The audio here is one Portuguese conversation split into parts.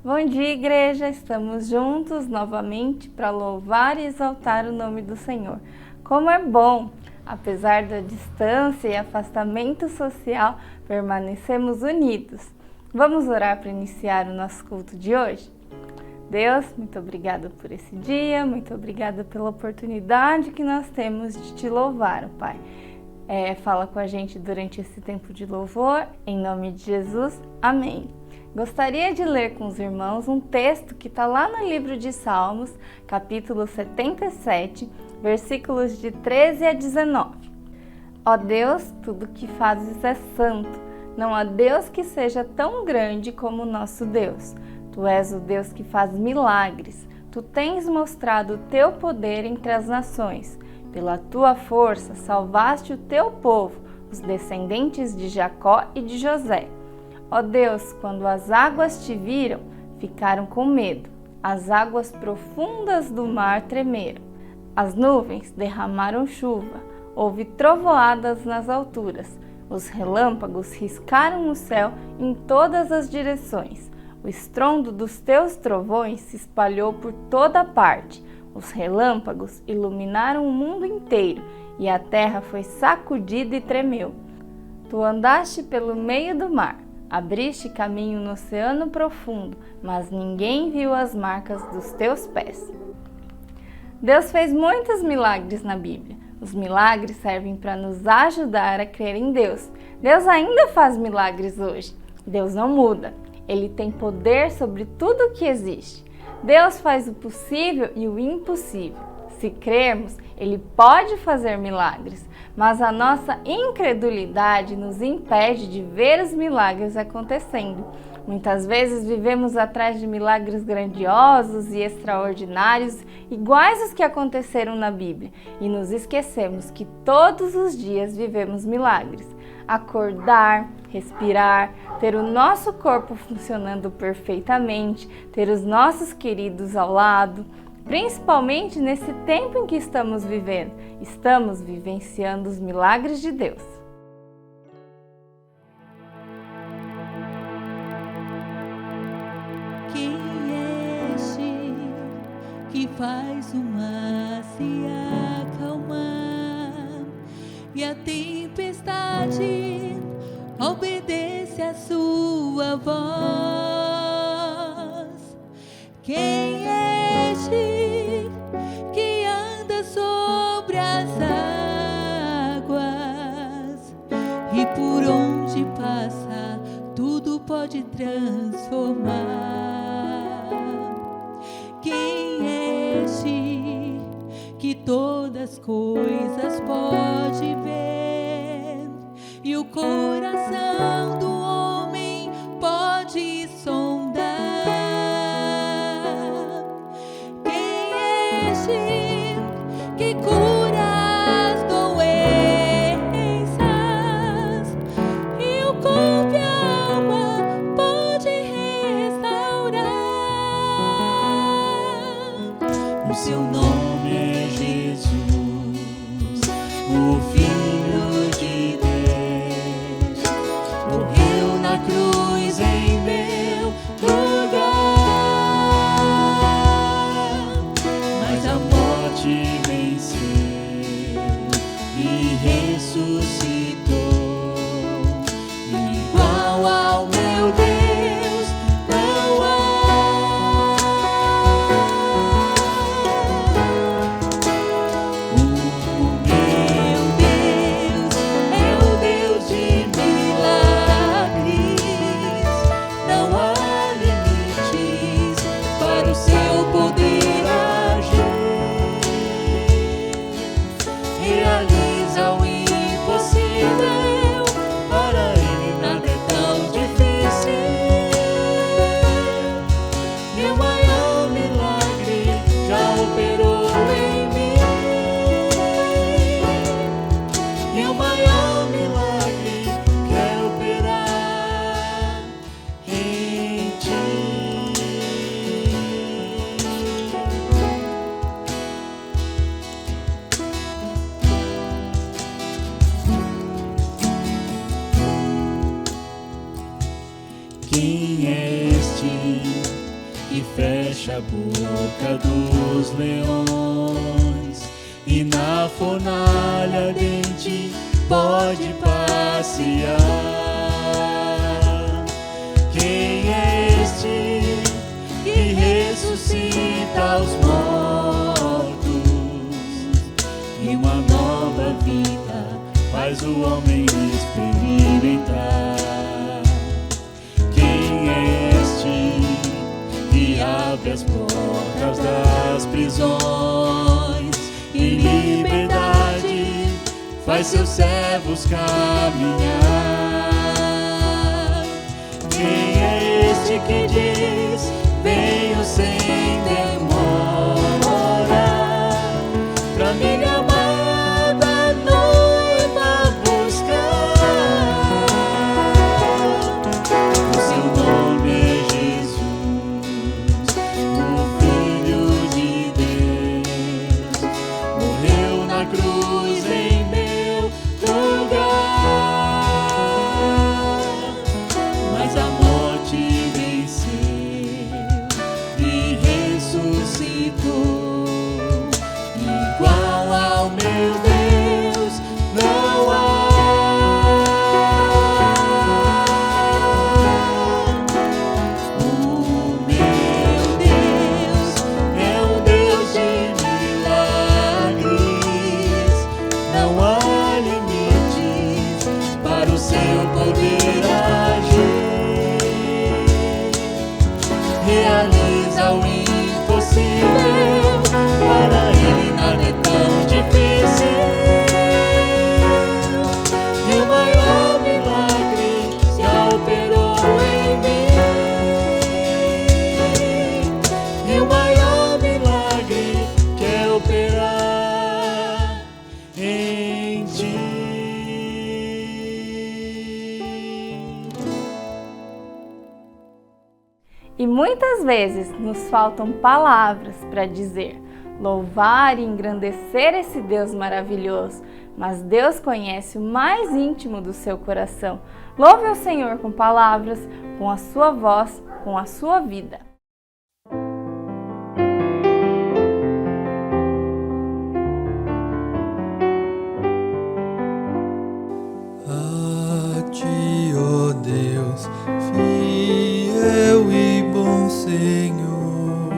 Bom dia, igreja! Estamos juntos novamente para louvar e exaltar o nome do Senhor. Como é bom! Apesar da distância e afastamento social, permanecemos unidos. Vamos orar para iniciar o nosso culto de hoje? Deus, muito obrigada por esse dia, muito obrigada pela oportunidade que nós temos de te louvar, Pai. Fala com a gente durante esse tempo de louvor, em nome de Jesus, amém. Gostaria de ler com os irmãos um texto que está lá no livro de Salmos, capítulo 77, versículos de 13 a 19. Ó Deus, tudo que fazes é santo. Não há Deus que seja tão grande como o nosso Deus. Tu és o Deus que faz milagres. Tu tens mostrado o teu poder entre as nações. Pela tua força salvaste o teu povo, os descendentes de Jacó e de José. Ó Deus, quando as águas te viram, ficaram com medo. As águas profundas do mar tremeram. As nuvens derramaram chuva. Houve trovoadas nas alturas. Os relâmpagos riscaram o céu em todas as direções. O estrondo dos teus trovões se espalhou por toda parte. Os relâmpagos iluminaram o mundo inteiro e a terra foi sacudida e tremeu. Tu andaste pelo meio do mar. Abriste caminho no oceano profundo, mas ninguém viu as marcas dos teus pés. Deus fez muitos milagres na Bíblia. Os milagres servem para nos ajudar a crer em Deus. Deus ainda faz milagres hoje. Deus não muda. Ele tem poder sobre tudo o que existe. Deus faz o possível e o impossível. Se crermos, Ele pode fazer milagres, mas a nossa incredulidade nos impede de ver os milagres acontecendo. Muitas vezes vivemos atrás de milagres grandiosos e extraordinários, iguais aos que aconteceram na Bíblia, e nos esquecemos que todos os dias vivemos milagres. Acordar, respirar, ter o nosso corpo funcionando perfeitamente, ter os nossos queridos ao lado, principalmente nesse tempo em que estamos vivendo, estamos vivenciando os milagres de Deus. Quem é este que faz o mar se acalmar e a tempestade obedece a sua voz? Quem é este que anda sobre as águas e por onde passa tudo pode transformar? Quem é este que todas as coisas pode ver e o coração do homem pode sondar? Quem é este que cura as doenças e o corpo e a alma pode restaurar? O seu nome é Jesus, o Filho de Deus, morreu na cruz em meu lugar, mas a morte venceu e ressuscitou. Igual ao meu Deus não há. O meu Deus é o Deus de milagres. Não há limites para o seu poder agir. Realiza o impossível, para Ele nada é tão difícil. E o maior milagre já operou em mim. E o maior milagre quer operar em ti. Quem é este e fecha a boca dos leões, e na fornalha ardente pode passear. Quem é este que ressuscita os mortos e uma nova vida faz o homem experimentar? Quem é este que abre as portas das prisões e liberdade faz seus servos caminhar? Quem é este que diz: venho sem demora, pra minha amada noiva buscar? O seu nome é Jesus, o Filho de Deus, morreu na cruz em meu lugar, mas a morte venceu e ressuscitou. Igual ao meu Deus não há. O meu Deus é um Deus de milagres, não há limites para o seu poder agir. Realiza o impossível, para ele nada é tão difícil. E o maior milagre já operou em mim. E o maior milagre quer operar em ti. E muitas vezes nos faltam palavras para dizer, louvar e engrandecer esse Deus maravilhoso, mas Deus conhece o mais íntimo do seu coração. Louve ao Senhor com palavras, com a sua voz, com a sua vida. A ti, ó Deus, fiel e bom Senhor,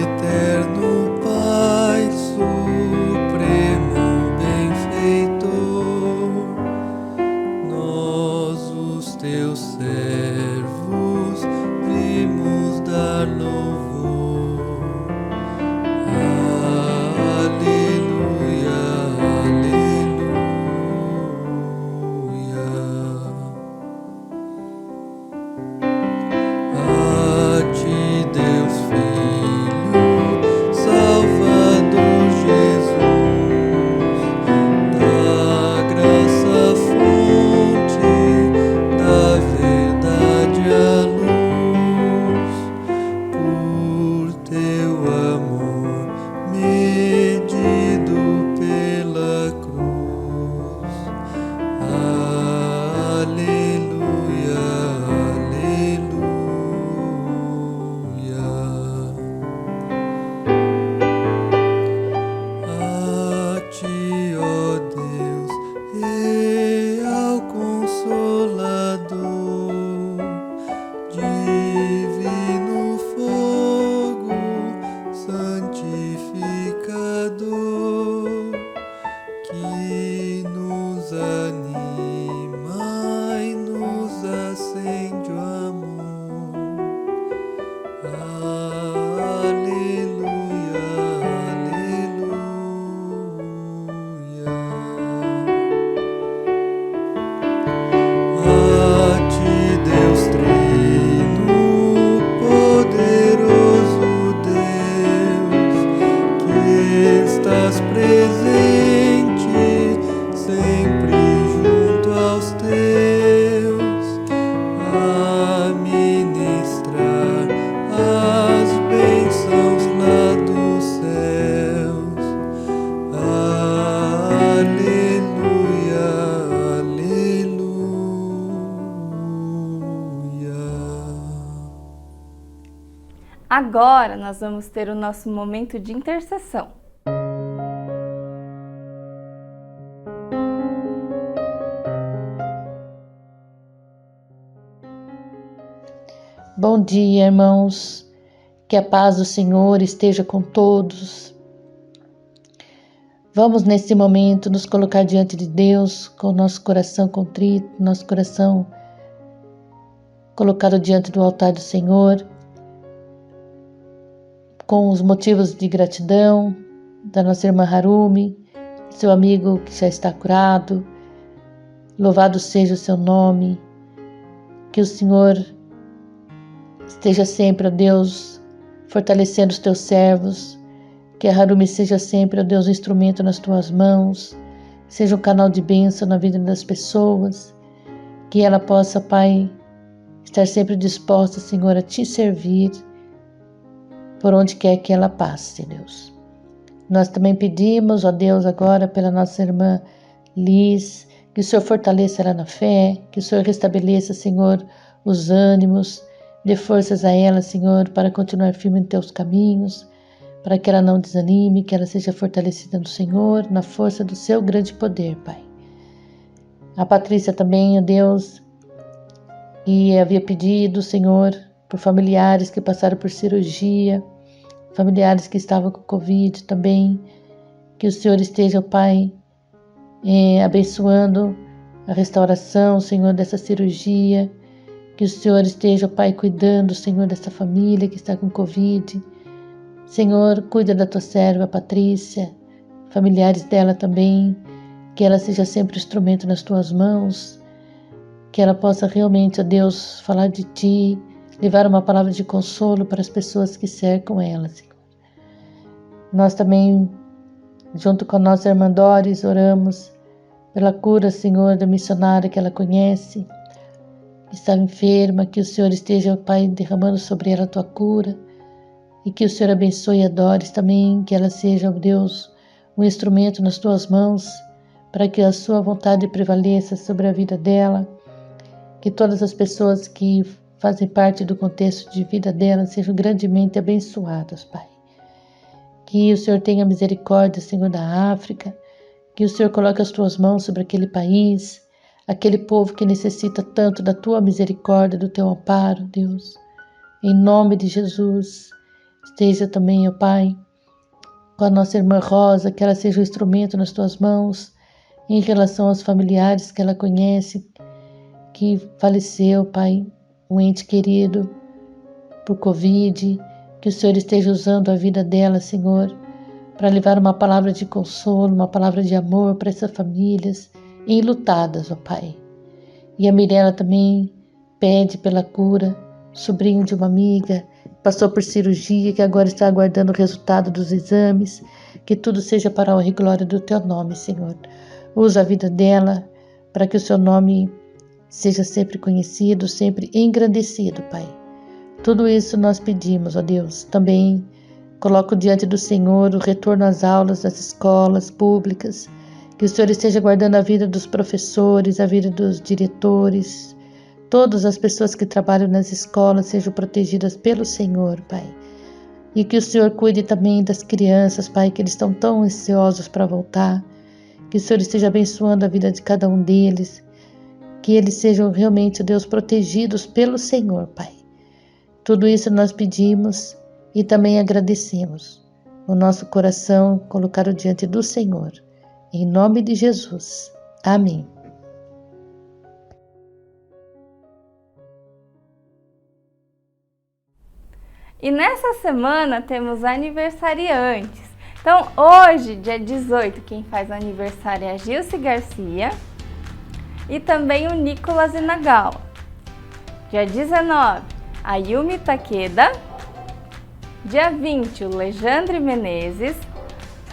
eterno Pai, supremo benfeitor, nós, os teus servos, vimos dar louvor. Aleluia, aleluia. A ti, Deus Filho, Salvador Jesus, da graça fonte, da verdade a Agora nós vamos ter o nosso momento de intercessão. Bom dia, irmãos. Que a paz do Senhor esteja com todos. Vamos nesse momento nos colocar diante de Deus com o nosso coração contrito, nosso coração colocado diante do altar do Senhor, com os motivos de gratidão da nossa irmã Harumi, seu amigo que já está curado. Louvado seja o seu nome. Que o Senhor esteja sempre, ó Deus, fortalecendo os teus servos. Que a Harumi seja sempre, ó Deus, um instrumento nas tuas mãos. Seja um canal de bênção na vida das pessoas. Que ela possa, Pai, estar sempre disposta, Senhor, a te servir por onde quer que ela passe, Deus. Nós também pedimos, ó Deus, agora pela nossa irmã Liz, que o Senhor fortaleça ela na fé, que o Senhor restabeleça, Senhor, os ânimos, dê forças a ela, Senhor, para continuar firme em teus caminhos, para que ela não desanime, que ela seja fortalecida no Senhor, na força do seu grande poder, Pai. A Patrícia também, ó Deus, que havia pedido, Senhor, por familiares que passaram por cirurgia, familiares que estavam com Covid também, que o Senhor esteja, Pai, abençoando a restauração, Senhor, dessa cirurgia, que o Senhor esteja, Pai, cuidando, Senhor, dessa família que está com Covid. Senhor, cuida da tua serva Patrícia, familiares dela também, que ela seja sempre instrumento nas tuas mãos, que ela possa realmente, ó Deus, falar de ti, levar uma palavra de consolo para as pessoas que cercam ela, Senhor. Nós também, junto com a nossa irmã Doris, oramos pela cura, Senhor, da missionária que ela conhece, que estava enferma, que o Senhor esteja, Pai, derramando sobre ela a tua cura, e que o Senhor abençoe a Doris também, que ela seja, ó Deus, um instrumento nas tuas mãos, para que a sua vontade prevaleça sobre a vida dela, que todas as pessoas que fazem parte do contexto de vida dela sejam grandemente abençoadas, Pai. Que o Senhor tenha misericórdia, Senhor, da África, que o Senhor coloque as tuas mãos sobre aquele país, aquele povo que necessita tanto da tua misericórdia, do teu amparo, Deus. Em nome de Jesus, esteja também, ó Pai, com a nossa irmã Rosa, que ela seja um instrumento nas tuas mãos, em relação aos familiares que ela conhece, que faleceu, Pai, um ente querido por Covid, que o Senhor esteja usando a vida dela, Senhor, para levar uma palavra de consolo, uma palavra de amor para essas famílias enlutadas, ó Pai. E a Mirella também pede pela cura, sobrinho de uma amiga, passou por cirurgia, que agora está aguardando o resultado dos exames, que tudo seja para a honra e glória do teu nome, Senhor. Usa a vida dela para que o seu nome seja sempre conhecido, sempre engrandecido, Pai. Tudo isso nós pedimos, ó Deus. Também coloco diante do Senhor o retorno às aulas das escolas públicas, que o Senhor esteja guardando a vida dos professores, a vida dos diretores, todas as pessoas que trabalham nas escolas sejam protegidas pelo Senhor, Pai. E que o Senhor cuide também das crianças, Pai, que eles estão tão ansiosos para voltar. Que o Senhor esteja abençoando a vida de cada um deles, que eles sejam realmente, Deus, protegidos pelo Senhor, Pai. Tudo isso nós pedimos e também agradecemos. O nosso coração colocado diante do Senhor. Em nome de Jesus. Amém. E nessa semana temos aniversariantes. Então hoje, dia 18, quem faz aniversário é a Gilce Garcia e também o Nicolas Inagawa. Dia 19, a Yumi Takeda. Dia 20, o Lejandre Menezes,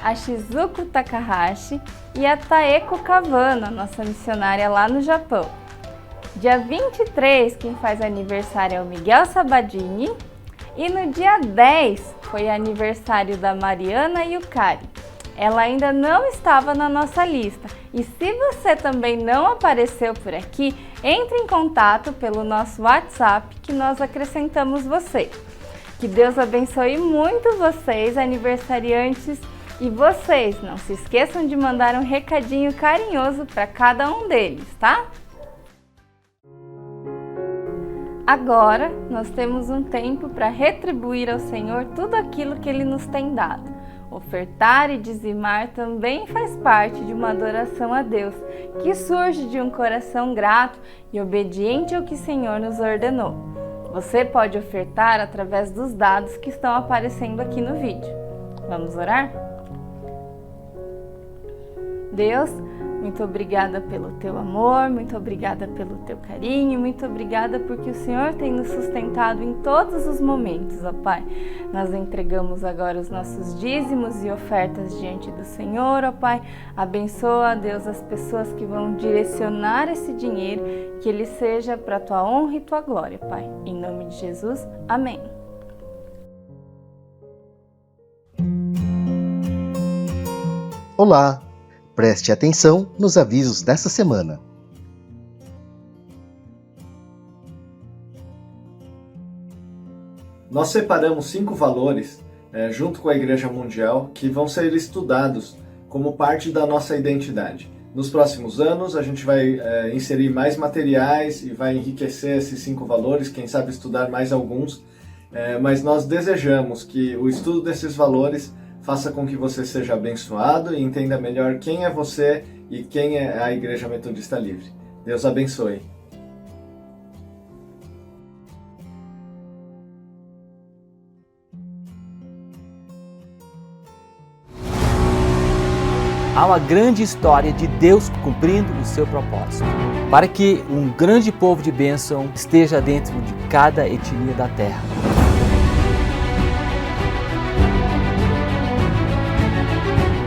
a Shizuko Takahashi e a Taeko Kavana, nossa missionária lá no Japão. Dia 23, quem faz aniversário é o Miguel Sabadini. E no dia 10 foi aniversário da Mariana Yukari. Ela ainda não estava na nossa lista. E se você também não apareceu por aqui, entre em contato pelo nosso WhatsApp que nós acrescentamos você. Que Deus abençoe muito vocês, aniversariantes, e vocês não se esqueçam de mandar um recadinho carinhoso para cada um deles, tá? Agora nós temos um tempo para retribuir ao Senhor tudo aquilo que Ele nos tem dado. Ofertar e dizimar também faz parte de uma adoração a Deus, que surge de um coração grato e obediente ao que o Senhor nos ordenou. Você pode ofertar através dos dados que estão aparecendo aqui no vídeo. Vamos orar? Deus, muito obrigada pelo teu amor, muito obrigada pelo teu carinho, muito obrigada porque o Senhor tem nos sustentado em todos os momentos, ó Pai. Nós entregamos agora os nossos dízimos e ofertas diante do Senhor, ó Pai. Abençoa, Deus, as pessoas que vão direcionar esse dinheiro, que ele seja para a tua honra e tua glória, Pai. Em nome de Jesus, amém. Olá! Preste atenção nos avisos dessa semana. Nós separamos 5 valores, junto com a Igreja Mundial, que vão ser estudados como parte da nossa identidade. Nos próximos anos, a gente vai inserir mais materiais e vai enriquecer esses 5 valores, quem sabe estudar mais alguns, mas nós desejamos que o estudo desses valores faça com que você seja abençoado e entenda melhor quem é você e quem é a Igreja Metodista Livre. Deus abençoe. Há uma grande história de Deus cumprindo o seu propósito, para que um grande povo de bênção esteja dentro de cada etnia da terra.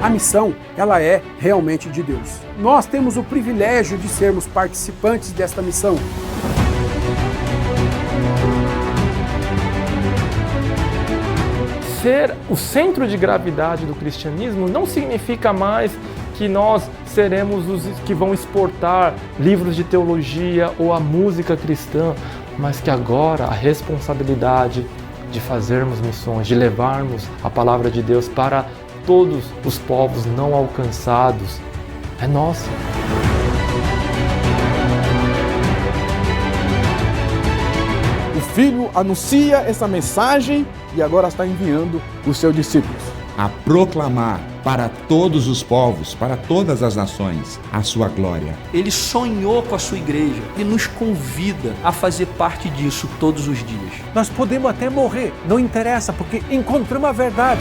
A missão, ela é realmente de Deus. Nós temos o privilégio de sermos participantes desta missão. Ser o centro de gravidade do cristianismo não significa mais que nós seremos os que vão exportar livros de teologia ou a música cristã, mas que agora a responsabilidade de fazermos missões, de levarmos a palavra de Deus para todos os povos não alcançados, é nossa. O Filho anuncia essa mensagem e agora está enviando os seus discípulos a proclamar para todos os povos, para todas as nações, a sua glória. Ele sonhou com a sua igreja e nos convida a fazer parte disso todos os dias. Nós podemos até morrer, não interessa, porque encontramos a verdade.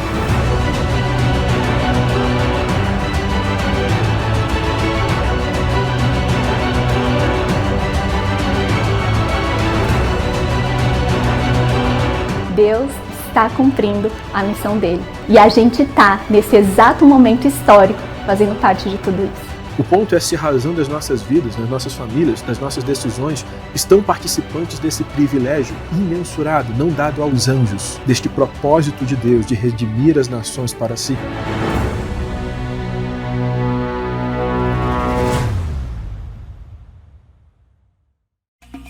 Deus está cumprindo a missão dele. E a gente está, nesse exato momento histórico, fazendo parte de tudo isso. O ponto é se a razão das nossas vidas, das nossas famílias, das nossas decisões, estão participantes desse privilégio imensurável, não dado aos anjos, deste propósito de Deus de redimir as nações para si.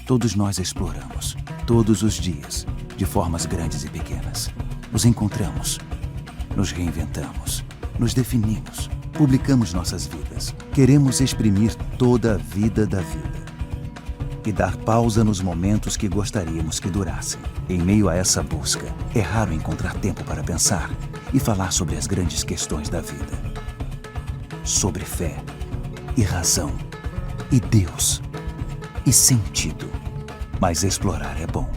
Todos nós exploramos, todos os dias, de formas grandes e pequenas. Nos encontramos, nos reinventamos, nos definimos, publicamos nossas vidas. Queremos exprimir toda a vida da vida e dar pausa nos momentos que gostaríamos que durassem. Em meio a essa busca, é raro encontrar tempo para pensar e falar sobre as grandes questões da vida. Sobre fé e razão e Deus e sentido. Mas explorar é bom.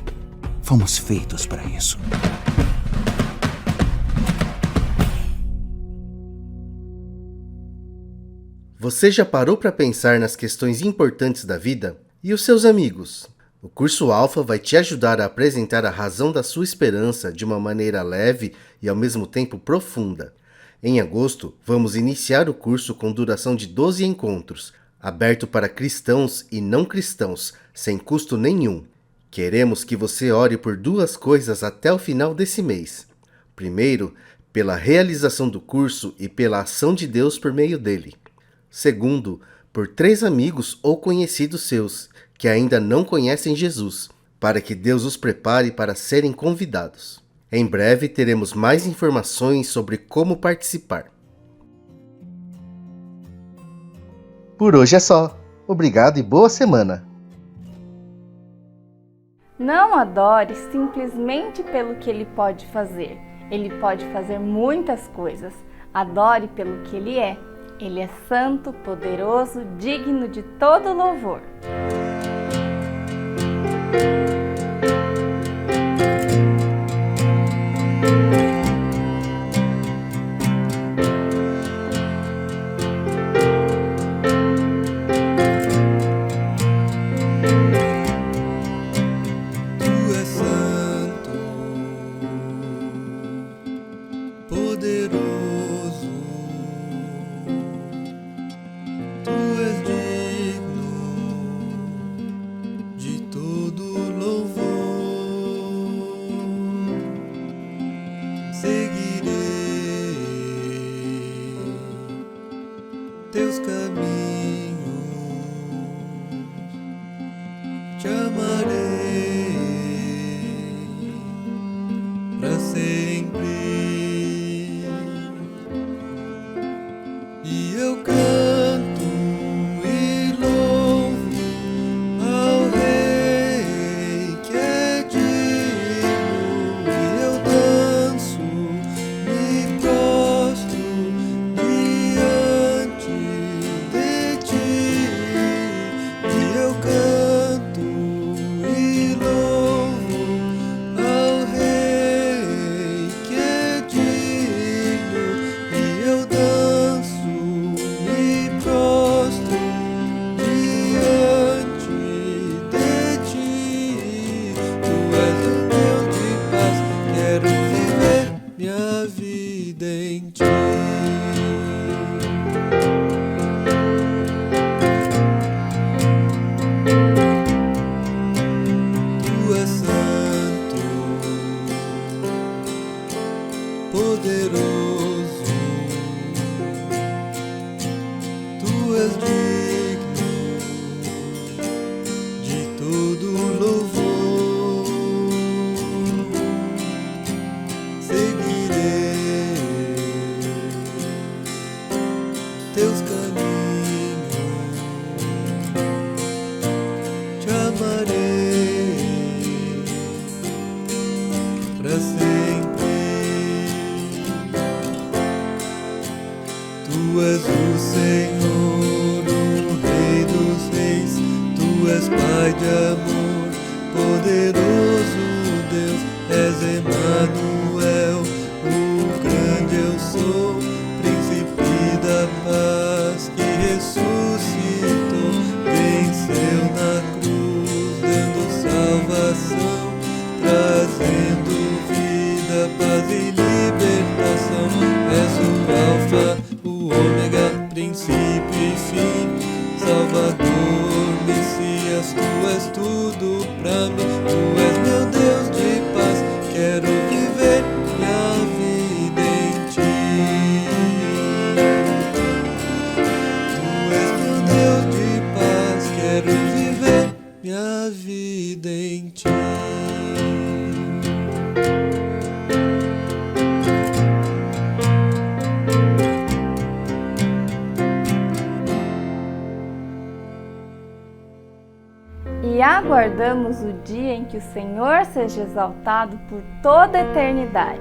Fomos feitos para isso. Você já parou para pensar nas questões importantes da vida? E os seus amigos? O curso Alpha vai te ajudar a apresentar a razão da sua esperança de uma maneira leve e ao mesmo tempo profunda. Em agosto, vamos iniciar o curso com duração de 12 encontros, aberto para cristãos e não cristãos, sem custo nenhum. Queremos que você ore por 2 coisas até o final desse mês. Primeiro, pela realização do curso e pela ação de Deus por meio dele. Segundo, por 3 amigos ou conhecidos seus que ainda não conhecem Jesus, para que Deus os prepare para serem convidados. Em breve teremos mais informações sobre como participar. Por hoje é só. Obrigado e boa semana! Não adore simplesmente pelo que ele pode fazer. Ele pode fazer muitas coisas. Adore pelo que ele é. Ele é santo, poderoso, digno de todo louvor. Teus caminhos, te amarei para sempre, e eu canto e louvo ao Rei que é digno, e eu danço, me prostro diante de ti, e eu canto e louvo ao Rei que é digno, e eu danço, me prostro diante de ti. Tu és o Deus de paz, quero viver minha vida em ti. Tu és santo, poderoso, tu és digno de todo louvor. Seguirei teus caminhos, te amarei para sempre. Tu és o Senhor, o Rei dos Reis, tu és Pai de amor, poderoso Deus, és Emanuel, o grande eu sou, príncipe da paz que ressuscitou, venceu na cruz, dando salvação, trazendo vida, paz e libertação. És o Alfa, o Ômega, princípio e fim, Salvador, Messias, tu és tudo pra mim. Tu és meu Deus de paz, quero viver minha vida em ti. Tu és meu Deus de paz, quero viver minha vida em ti. E aguardamos o dia em que o Senhor seja exaltado por toda a eternidade.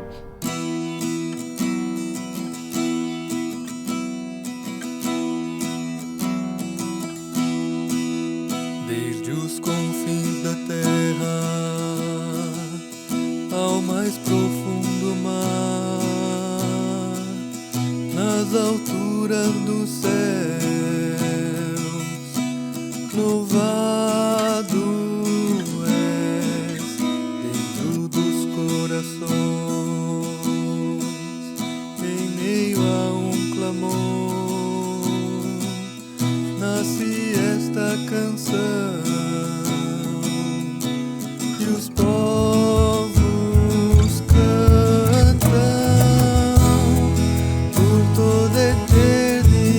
Desde os confins da terra ao mais profundo mar, nas alturas dos céus, louvado és dentro dos corações, em meio a um clamor, nasce esta canção, e os povos cantam por toda a eternidade.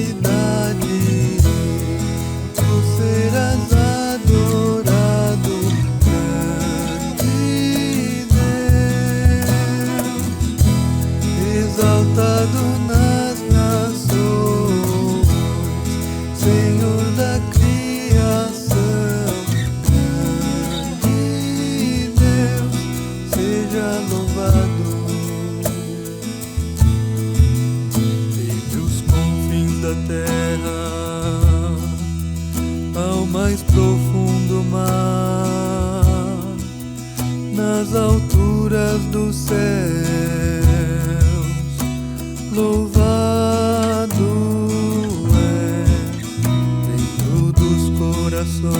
Tu serás adorado, grande Deus. nas alturas dos céus, louvado é dentro dos corações,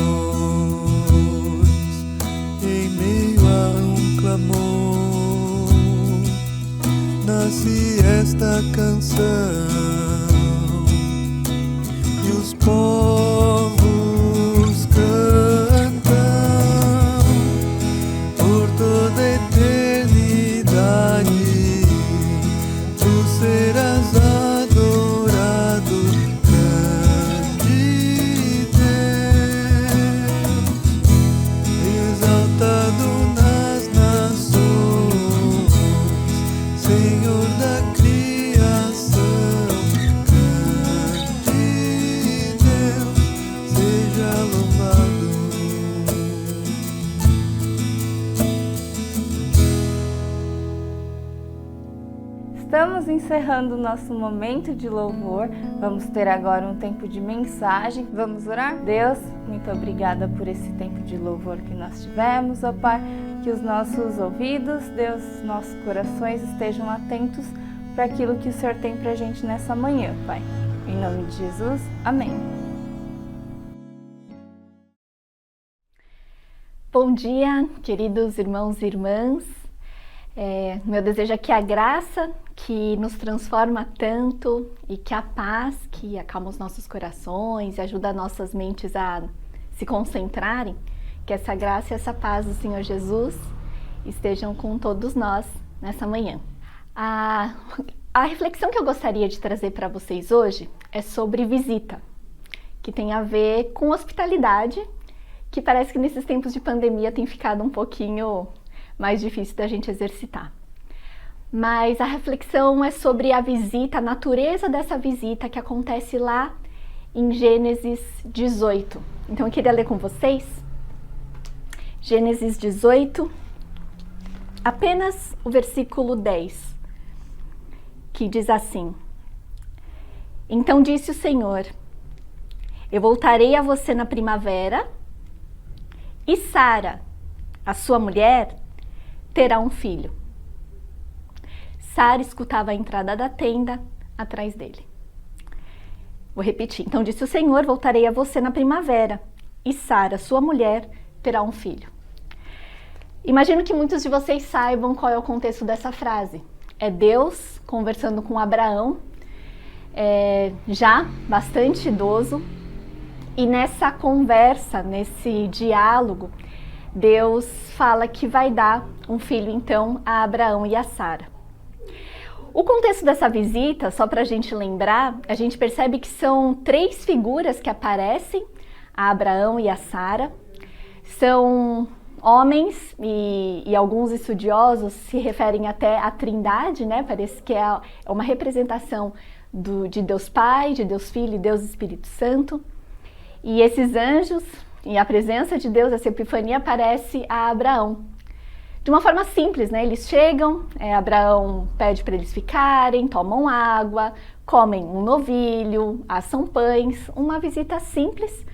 em meio a um clamor, nasce esta canção, e os povos cantam por toda a eternidade. Tu serás adorado, grande Deus, exaltado nas nações, Senhor da criação. Grande Deus, seja louvado. Estamos encerrando o nosso momento de louvor. Vamos ter agora um tempo de mensagem. Vamos orar? Deus, muito obrigada por esse tempo de louvor que nós tivemos, ó Pai. Que os nossos ouvidos, Deus, nossos corações estejam atentos para aquilo que o Senhor tem para a gente nessa manhã, Pai. Em nome de Jesus, amém. Bom dia, queridos irmãos e irmãs. Meu desejo é que a graça que nos transforma tanto e que a paz que acalma os nossos corações e ajuda nossas mentes a se concentrarem, que essa graça e essa paz do Senhor Jesus estejam com todos nós nessa manhã. A reflexão que eu gostaria de trazer para vocês hoje é sobre visita, que tem a ver com hospitalidade, que parece que nesses tempos de pandemia tem ficado um pouquinho mais difícil da gente exercitar. Mas a reflexão é sobre a visita, a natureza dessa visita que acontece lá em Gênesis 18. Então eu queria ler com vocês Gênesis 18, apenas o versículo 10, que diz assim: Então disse o Senhor, eu voltarei a você na primavera, e Sara, a sua mulher, terá um filho. Sara escutava a entrada da tenda atrás dele. Vou repetir. Então disse o Senhor, voltarei a você na primavera, e Sara, sua mulher, terá um filho. Imagino que muitos de vocês saibam qual é o contexto dessa frase. É Deus conversando com Abraão, já bastante idoso, e nessa conversa, nesse diálogo, Deus fala que vai dar um filho, então, a Abraão e a Sara. O contexto dessa visita, só para a gente lembrar, a gente percebe que são 3 figuras que aparecem, a Abraão e a Sara. São homens e alguns estudiosos se referem até à Trindade, né? Parece que é uma representação de Deus Pai, de Deus Filho e Deus Espírito Santo. E esses anjos, e a presença de Deus, essa epifania, aparece a Abraão. De uma forma simples, né? Eles chegam, Abraão pede para eles ficarem, tomam água, comem um novilho, assam pães. Uma visita simples,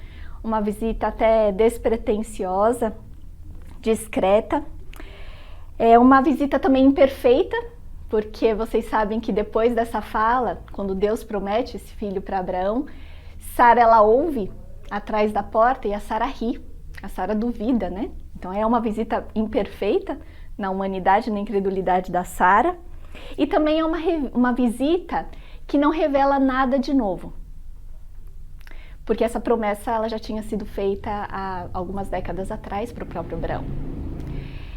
uma visita até despretensiosa, discreta. É uma visita também imperfeita, porque vocês sabem que depois dessa fala, quando Deus promete esse filho para Abraão, Sara, ela ouve atrás da porta e a Sara ri, a Sara duvida, né? Então é uma visita imperfeita na humanidade, na incredulidade da Sara, e também é uma visita que não revela nada de novo, porque essa promessa ela já tinha sido feita há algumas décadas atrás para o próprio Abraão.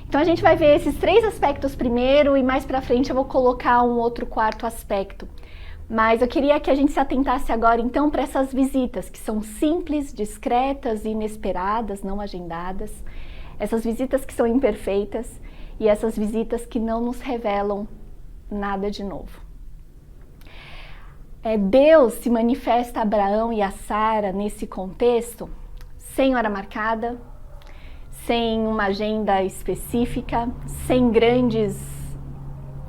Então a gente vai ver esses 3 aspectos primeiro, e mais para frente eu vou colocar um outro 4º aspecto. Mas eu queria que a gente se atentasse agora então para essas visitas que são simples, discretas, inesperadas, não agendadas. Essas visitas que são imperfeitas e essas visitas que não nos revelam nada de novo. Deus se manifesta a Abraão e a Sara nesse contexto sem hora marcada, sem uma agenda específica, sem grandes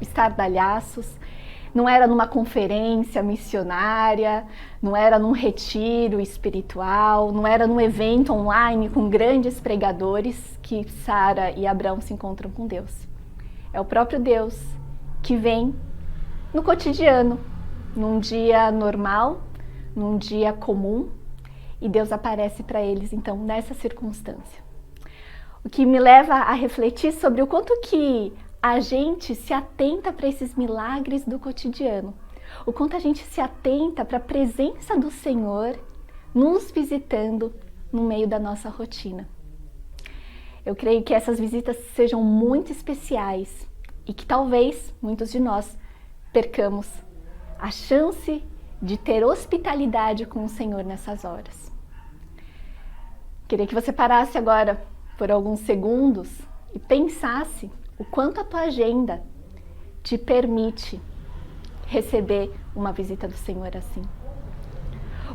estardalhaços. Não era numa conferência missionária, não era num retiro espiritual, não era num evento online com grandes pregadores que Sara e Abrão se encontram com Deus. É o próprio Deus que vem no cotidiano, num dia normal, num dia comum, e Deus aparece para eles, então, nessa circunstância. O que me leva a refletir sobre o quanto que a gente se atenta para esses milagres do cotidiano, o quanto a gente se atenta para a presença do Senhor nos visitando no meio da nossa rotina. Eu creio que essas visitas sejam muito especiais e que talvez muitos de nós percamos a chance de ter hospitalidade com o Senhor nessas horas. Queria que você parasse agora por alguns segundos e pensasse o quanto a tua agenda te permite receber uma visita do Senhor assim.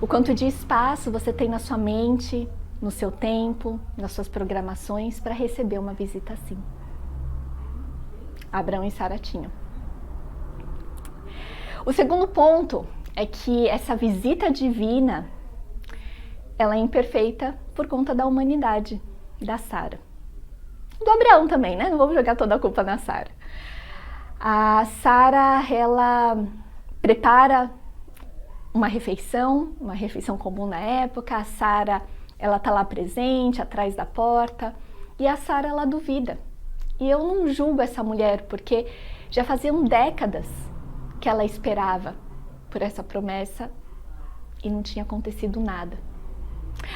O quanto de espaço você tem na sua mente, no seu tempo, nas suas programações para receber uma visita assim. Abrão e Sara tinham. O segundo ponto é que essa visita divina, ela é imperfeita por conta da humanidade da Sara. Do Abraão também, né? Não vamos jogar toda a culpa na Sara. A Sara, ela prepara uma refeição comum na época. A Sara, ela está lá presente, atrás da porta, e a Sara, ela duvida. E eu não julgo essa mulher, porque já faziam décadas que ela esperava por essa promessa e não tinha acontecido nada.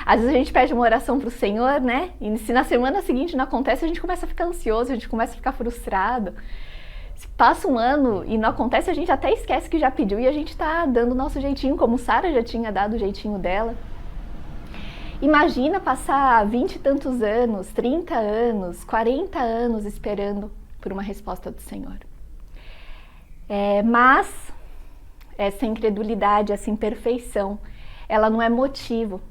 Às vezes a gente pede uma oração para o Senhor, né? E se na semana seguinte não acontece, a gente começa a ficar ansioso, a gente começa a ficar frustrado. Se passa um ano e não acontece, a gente até esquece que já pediu e a gente está dando o nosso jeitinho, como Sara já tinha dado o jeitinho dela. Imagina passar 20 e tantos anos, 30 anos, 40 anos esperando por uma resposta do Senhor. Mas essa incredulidade, essa imperfeição, ela não é motivo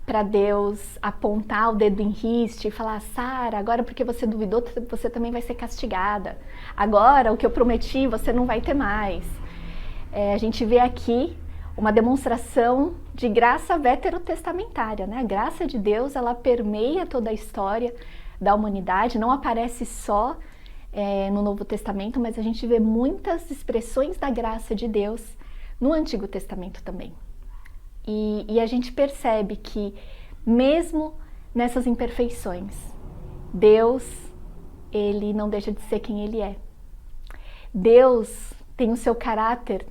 para Deus apontar o dedo em riste e falar: Sara, agora porque você duvidou, você também vai ser castigada. Agora, o que eu prometi, você não vai ter mais. A gente vê aqui uma demonstração de graça veterotestamentária, né? A graça de Deus, ela permeia toda a história da humanidade, não aparece só no Novo Testamento, mas a gente vê muitas expressões da graça de Deus no Antigo Testamento também. E a gente percebe que, mesmo nessas imperfeições, Deus, ele não deixa de ser quem ele é. Deus tem o seu caráter,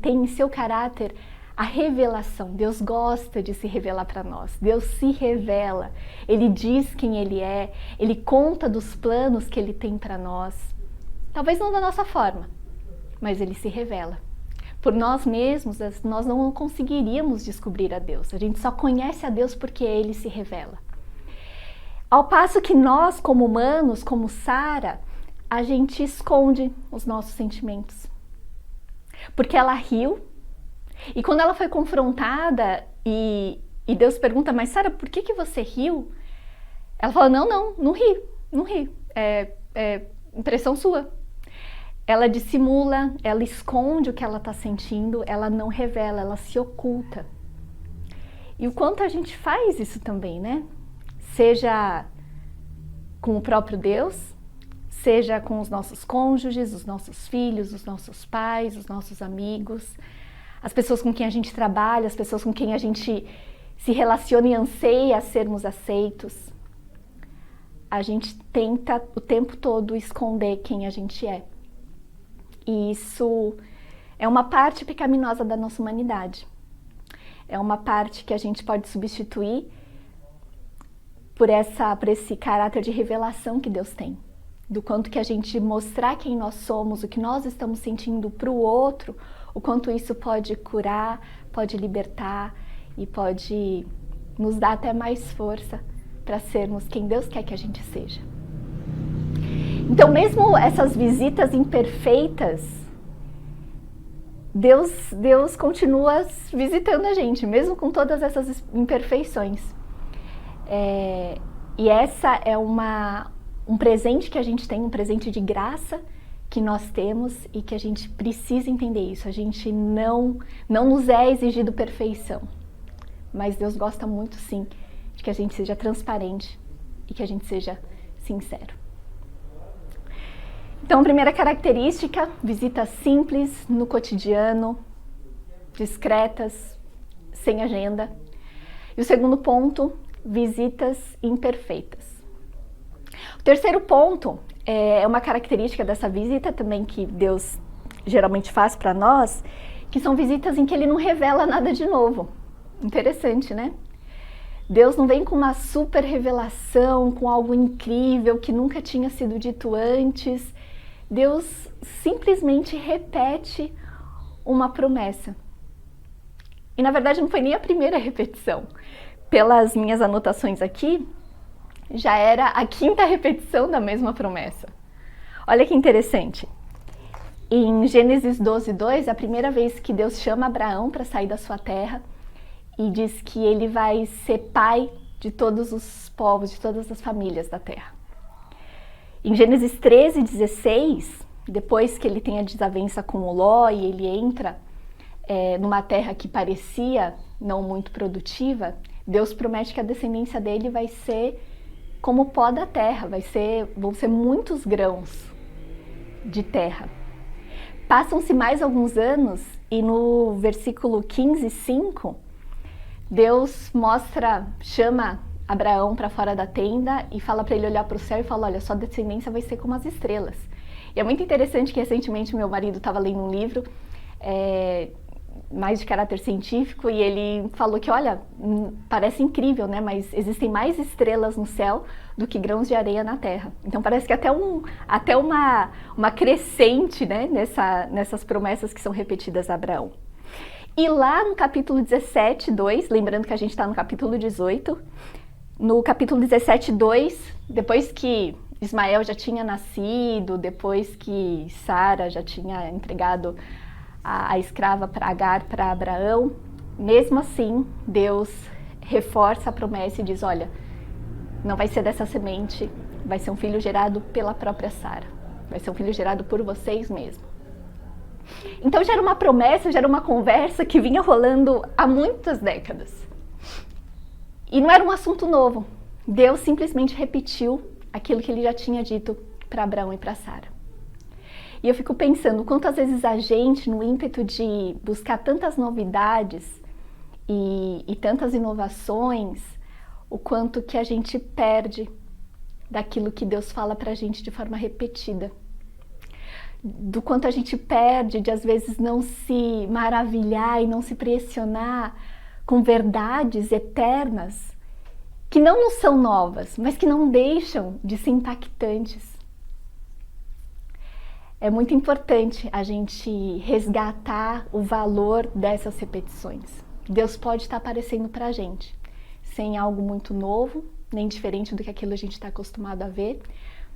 tem em seu caráter a revelação. Deus gosta de se revelar para nós. Deus se revela. Ele diz quem ele é. Ele conta dos planos que ele tem para nós. Talvez não da nossa forma, mas ele se revela. Por nós mesmos, nós não conseguiríamos descobrir a Deus. A gente só conhece a Deus porque ele se revela. Ao passo que nós, como humanos, como Sara, a gente esconde os nossos sentimentos. Porque ela riu, e quando ela foi confrontada e Deus pergunta: mas Sara, por que você riu? Ela fala: não ri, é impressão sua. Ela dissimula, ela esconde o que ela está sentindo, ela não revela, ela se oculta. E o quanto a gente faz isso também, né? Seja com o próprio Deus, seja com os nossos cônjuges, os nossos filhos, os nossos pais, os nossos amigos, as pessoas com quem a gente trabalha, as pessoas com quem a gente se relaciona e anseia sermos aceitos. A gente tenta o tempo todo esconder quem a gente é. E isso é uma parte pecaminosa da nossa humanidade. É uma parte que a gente pode substituir por esse caráter de revelação que Deus tem. Do quanto que a gente mostrar quem nós somos, o que nós estamos sentindo para o outro, o quanto isso pode curar, pode libertar e pode nos dar até mais força para sermos quem Deus quer que a gente seja. Então, mesmo essas visitas imperfeitas, Deus continua visitando a gente, mesmo com todas essas imperfeições. E essa é um presente que a gente tem, um presente de graça que nós temos e que a gente precisa entender isso. A gente não nos é exigido perfeição, mas Deus gosta muito, sim, de que a gente seja transparente e que a gente seja sincero. Então, primeira característica, visitas simples, no cotidiano, discretas, sem agenda. E o segundo ponto, visitas imperfeitas. O terceiro ponto é uma característica dessa visita também que Deus geralmente faz para nós, que são visitas em que Ele não revela nada de novo. Interessante, né? Deus não vem com uma super revelação, com algo incrível que nunca tinha sido dito antes. Deus simplesmente repete uma promessa. E na verdade não foi nem a primeira repetição. Pelas minhas anotações aqui, já era a 5ª repetição da mesma promessa. Olha que interessante. Em Gênesis 12:2, a primeira vez que Deus chama Abraão para sair da sua terra e diz que ele vai ser pai de todos os povos, de todas as famílias da terra. Em Gênesis 13:16, depois que ele tem a desavença com o Ló e ele entra numa terra que parecia não muito produtiva, Deus promete que a descendência dele vai ser como o pó da terra, vão ser muitos grãos de terra. Passam-se mais alguns anos e no versículo 15:5, Deus chama Abraão para fora da tenda e fala para ele olhar para o céu e fala, olha, sua descendência vai ser como as estrelas. E é muito interessante que recentemente meu marido estava lendo um livro mais de caráter científico e ele falou que, olha, parece incrível, né? Mas existem mais estrelas no céu do que grãos de areia na terra. Então parece que até uma crescente, né? Nessas promessas que são repetidas a Abraão. E lá no capítulo 17:2, lembrando que a gente está no capítulo 18, no capítulo 17:2, depois que Ismael já tinha nascido, depois que Sara já tinha entregado a escrava para Agar, para Abraão, mesmo assim, Deus reforça a promessa e diz, olha, não vai ser dessa semente, vai ser um filho gerado pela própria Sara, vai ser um filho gerado por vocês mesmos. Então já era uma promessa, já era uma conversa que vinha rolando há muitas décadas. E não era um assunto novo, Deus simplesmente repetiu aquilo que ele já tinha dito para Abraão e para Sara. E eu fico pensando quantas vezes a gente, no ímpeto de buscar tantas novidades e tantas inovações, o quanto que a gente perde daquilo que Deus fala pra gente de forma repetida. Do quanto a gente perde de, às vezes, não se maravilhar e não se pressionar com verdades eternas que não nos são novas, mas que não deixam de ser impactantes. É muito importante a gente resgatar o valor dessas repetições. Deus pode estar aparecendo para a gente, sem algo muito novo, nem diferente do que aquilo a gente está acostumado a ver,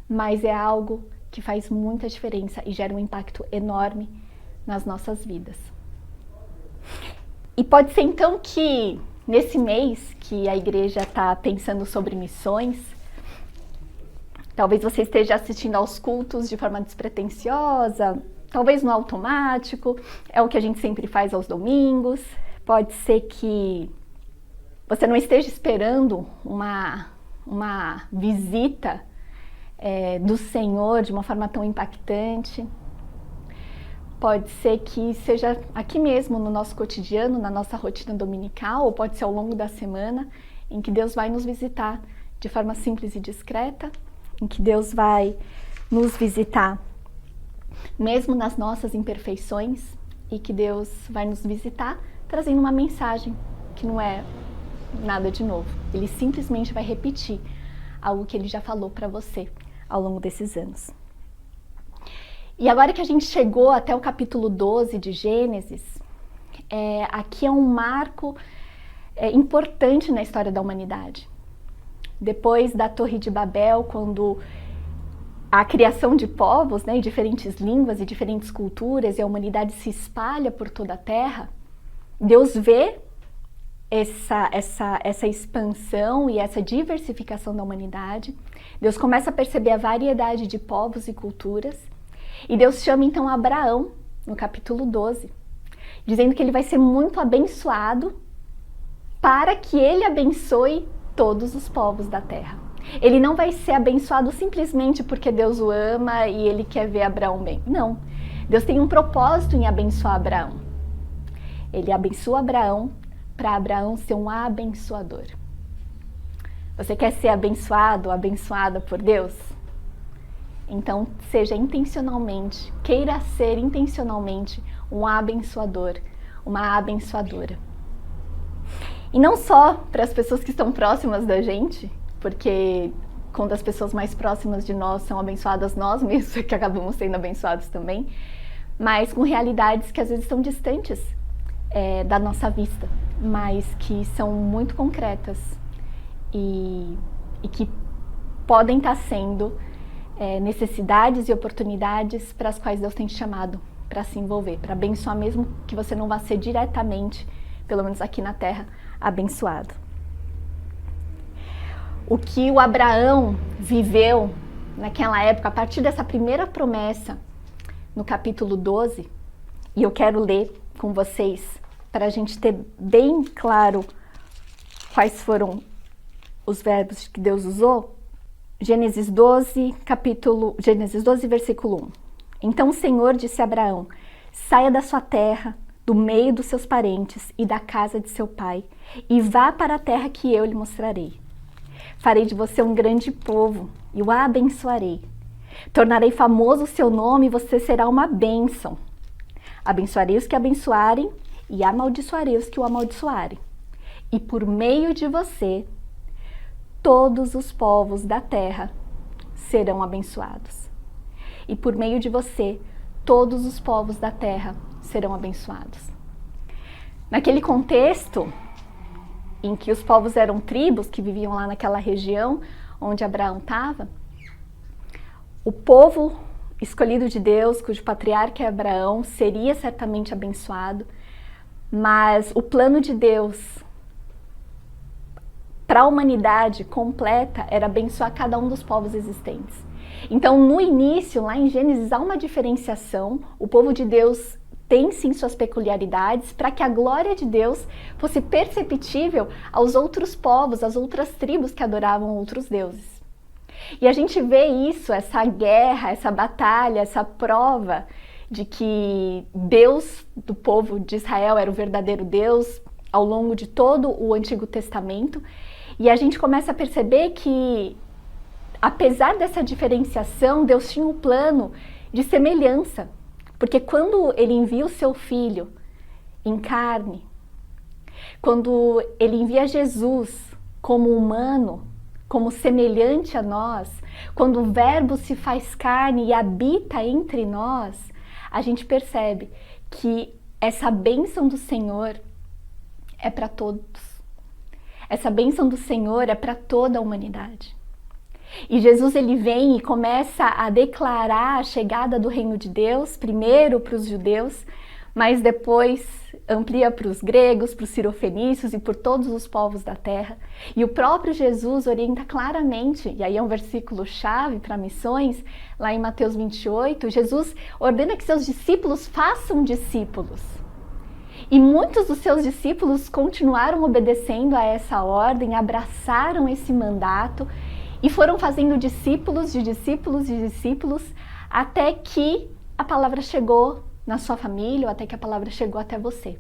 mas é algo que faz muita diferença e gera um impacto enorme nas nossas vidas. E pode ser então que nesse mês que a igreja está pensando sobre missões, talvez você esteja assistindo aos cultos de forma despretensiosa, talvez no automático, é o que a gente sempre faz aos domingos. Pode ser que você não esteja esperando uma visita do Senhor de uma forma tão impactante. Pode ser que seja aqui mesmo no nosso cotidiano, na nossa rotina dominical, ou pode ser ao longo da semana, em que Deus vai nos visitar de forma simples e discreta, em que Deus vai nos visitar mesmo nas nossas imperfeições e que Deus vai nos visitar trazendo uma mensagem que não é nada de novo. Ele simplesmente vai repetir algo que ele já falou para você ao longo desses anos. E agora que a gente chegou até o capítulo 12 de Gênesis, aqui é um marco importante na história da humanidade. Depois da Torre de Babel, quando a criação de povos, né, diferentes línguas e diferentes culturas, e a humanidade se espalha por toda a Terra, Deus vê essa expansão e essa diversificação da humanidade. Deus começa a perceber a variedade de povos e culturas. E Deus chama então Abraão, no capítulo 12, dizendo que ele vai ser muito abençoado para que ele abençoe todos os povos da terra. Ele não vai ser abençoado simplesmente porque Deus o ama e ele quer ver Abraão bem. Não. Deus tem um propósito em abençoar Abraão. Ele abençoa Abraão para Abraão ser um abençoador. Você quer ser abençoado, abençoada por Deus? Então, seja intencionalmente, queira ser intencionalmente um abençoador, uma abençoadora. E não só para as pessoas que estão próximas da gente, porque quando as pessoas mais próximas de nós são abençoadas, nós mesmos que acabamos sendo abençoados também, mas com realidades que às vezes estão distantes da nossa vista, mas que são muito concretas e que podem estar sendo necessidades e oportunidades para as quais Deus tem te chamado para se envolver, para abençoar, mesmo que você não vá ser diretamente, pelo menos aqui na terra, abençoado. O que o Abraão viveu naquela época, a partir dessa primeira promessa, no capítulo 12, e eu quero ler com vocês, para a gente ter bem claro quais foram os verbos que Deus usou. Gênesis 12, versículo 1. Então o Senhor disse a Abraão: saia da sua terra, do meio dos seus parentes e da casa de seu pai, e vá para a terra que eu lhe mostrarei. Farei de você um grande povo e o abençoarei. Tornarei famoso o seu nome e você será uma bênção. Abençoarei os que abençoarem e amaldiçoarei os que o amaldiçoarem. E por meio de você, todos os povos da terra serão abençoados. E por meio de você, todos os povos da terra serão abençoados. Naquele contexto em que os povos eram tribos que viviam lá naquela região onde Abraão estava, o povo escolhido de Deus, cujo patriarca é Abraão, seria certamente abençoado, mas o plano de Deus para a humanidade completa era abençoar cada um dos povos existentes. Então, no início, lá em Gênesis, há uma diferenciação. O povo de Deus tem sim suas peculiaridades para que a glória de Deus fosse perceptível aos outros povos, às outras tribos que adoravam outros deuses. E a gente vê isso, essa guerra, essa batalha, essa prova de que Deus do povo de Israel era o verdadeiro Deus ao longo de todo o Antigo Testamento. E a gente começa a perceber que, apesar dessa diferenciação, Deus tinha um plano de semelhança. Porque quando ele envia o seu Filho em carne, quando ele envia Jesus como humano, como semelhante a nós, quando o Verbo se faz carne e habita entre nós, a gente percebe que essa bênção do Senhor é para todos. Essa bênção do Senhor é para toda a humanidade. E Jesus ele vem e começa a declarar a chegada do reino de Deus, primeiro para os judeus, mas depois amplia para os gregos, para os cirofenícios e por todos os povos da terra. E o próprio Jesus orienta claramente, e aí é um versículo chave para missões, lá em Mateus 28, Jesus ordena que seus discípulos façam discípulos. E muitos dos seus discípulos continuaram obedecendo a essa ordem, abraçaram esse mandato e foram fazendo discípulos de discípulos de discípulos até que a palavra chegou na sua família, ou até que a palavra chegou até você.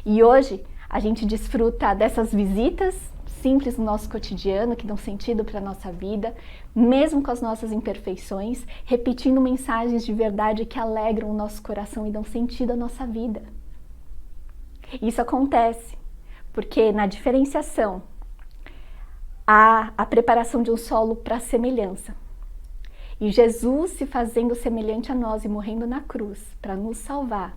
E hoje a gente desfruta dessas visitas simples no nosso cotidiano, que dão sentido para a nossa vida, mesmo com as nossas imperfeições, repetindo mensagens de verdade que alegram o nosso coração e dão sentido à nossa vida. Isso acontece porque na diferenciação há a preparação de um solo para a semelhança. E Jesus se fazendo semelhante a nós e morrendo na cruz para nos salvar,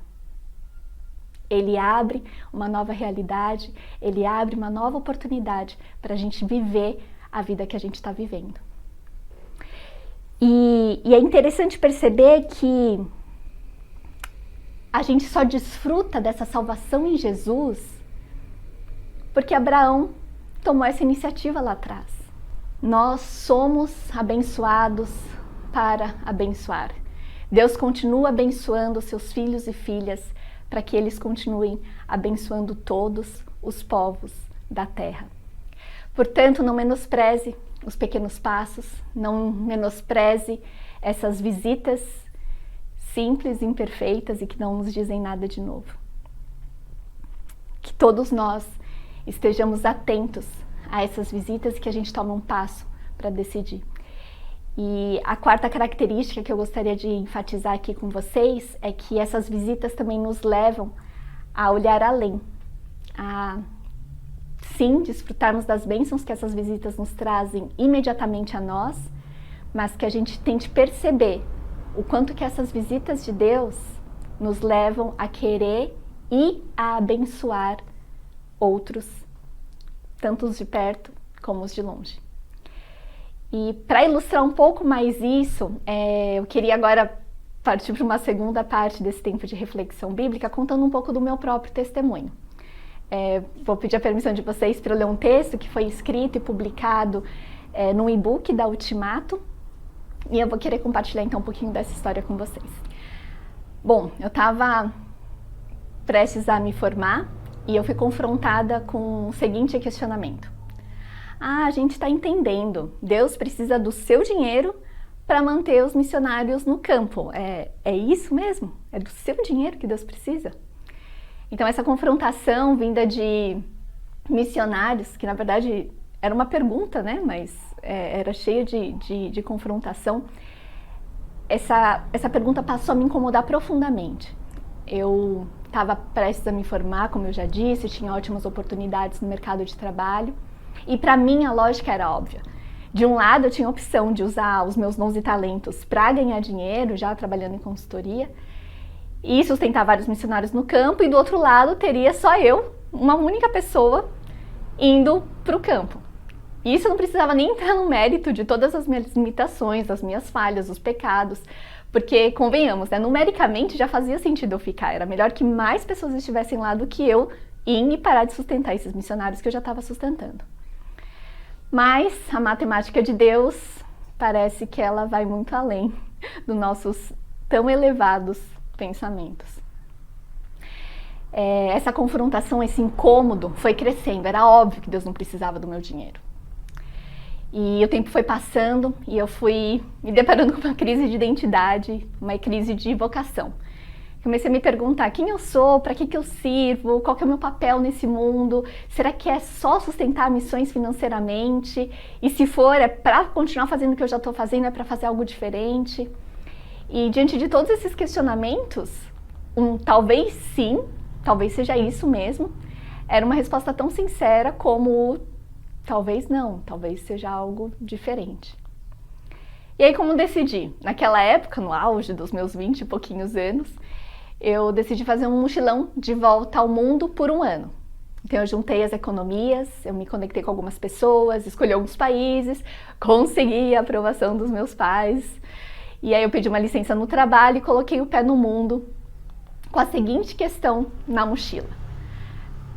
ele abre uma nova realidade, ele abre uma nova oportunidade para a gente viver a vida que a gente está vivendo. E é interessante perceber que a gente só desfruta dessa salvação em Jesus porque Abraão tomou essa iniciativa lá atrás. Nós somos abençoados para abençoar. Deus continua abençoando seus filhos e filhas para que eles continuem abençoando todos os povos da terra. Portanto, não menospreze os pequenos passos, não menospreze essas visitas simples, imperfeitas e que não nos dizem nada de novo. Que todos nós estejamos atentos a essas visitas e que a gente tome um passo para decidir. E a quarta característica que eu gostaria de enfatizar aqui com vocês é que essas visitas também nos levam a olhar além, a sim, desfrutarmos das bênçãos que essas visitas nos trazem imediatamente a nós, mas que a gente tente perceber o quanto que essas visitas de Deus nos levam a querer e a abençoar outros, tanto os de perto como os de longe. E para ilustrar um pouco mais isso, eu queria agora partir para uma segunda parte desse tempo de reflexão bíblica, contando um pouco do meu próprio testemunho. Vou pedir a permissão de vocês para eu ler um texto que foi escrito e publicado num e-book da Ultimato, e eu vou querer compartilhar então um pouquinho dessa história com vocês. Bom, eu estava prestes a me formar e eu fui confrontada com o seguinte questionamento. A gente está entendendo, Deus precisa do seu dinheiro para manter os missionários no campo. É isso mesmo? É do seu dinheiro que Deus precisa? Então essa confrontação vinda de missionários, que na verdade era uma pergunta, né? Mas era cheia de confrontação, essa pergunta passou a me incomodar profundamente. Eu estava prestes a me formar, como eu já disse, tinha ótimas oportunidades no mercado de trabalho, e para mim a lógica era óbvia. De um lado eu tinha a opção de usar os meus dons e talentos para ganhar dinheiro, já trabalhando em consultoria, e sustentar vários missionários no campo, e do outro lado teria só eu, uma única pessoa, indo para o campo. E isso eu não precisava nem entrar no mérito de todas as minhas limitações, as minhas falhas, os pecados, porque, convenhamos, né, numericamente já fazia sentido eu ficar, era melhor que mais pessoas estivessem lá do que eu indo e parar de sustentar esses missionários que eu já estava sustentando. Mas a matemática de Deus parece que ela vai muito além dos nossos tão elevados pensamentos. Essa confrontação, esse incômodo foi crescendo, era óbvio que Deus não precisava do meu dinheiro. E o tempo foi passando e eu fui me deparando com uma crise de identidade, uma crise de vocação. Comecei a me perguntar quem eu sou, para que eu sirvo, qual que é o meu papel nesse mundo, será que é só sustentar missões financeiramente? E se for, é para continuar fazendo o que eu já estou fazendo, é para fazer algo diferente? E diante de todos esses questionamentos, talvez sim, talvez seja isso mesmo, era uma resposta tão sincera como talvez não, talvez seja algo diferente. E aí como decidi? Naquela época, no auge dos meus 20 e pouquinhos anos, eu decidi fazer um mochilão de volta ao mundo por um ano. Então eu juntei as economias, eu me conectei com algumas pessoas, escolhi alguns países, consegui a aprovação dos meus pais. E aí eu pedi uma licença no trabalho e coloquei o pé no mundo com a seguinte questão na mochila.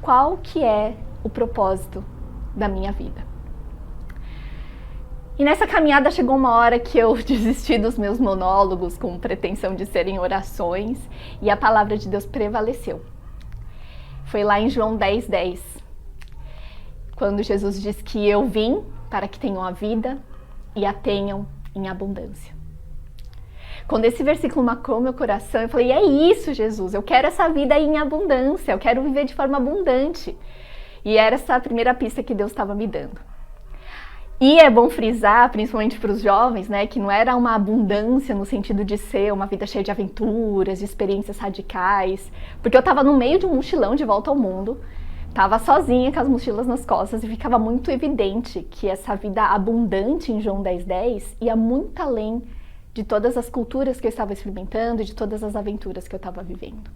Qual que é o propósito da minha vida? E nessa caminhada chegou uma hora que eu desisti dos meus monólogos com pretensão de serem orações e a palavra de Deus prevaleceu. Foi lá em João 10:10, quando Jesus diz que eu vim para que tenham a vida e a tenham em abundância. Quando esse versículo marcou meu coração, eu falei, é isso, Jesus, eu quero essa vida em abundância, eu quero viver de forma abundante. E era essa a primeira pista que Deus estava me dando. E é bom frisar, principalmente para os jovens, né, que não era uma abundância no sentido de ser uma vida cheia de aventuras, de experiências radicais, porque eu estava no meio de um mochilão de volta ao mundo, estava sozinha com as mochilas nas costas e ficava muito evidente que essa vida abundante em João 10:10 ia muito além de todas as culturas que eu estava experimentando e de todas as aventuras que eu estava vivendo.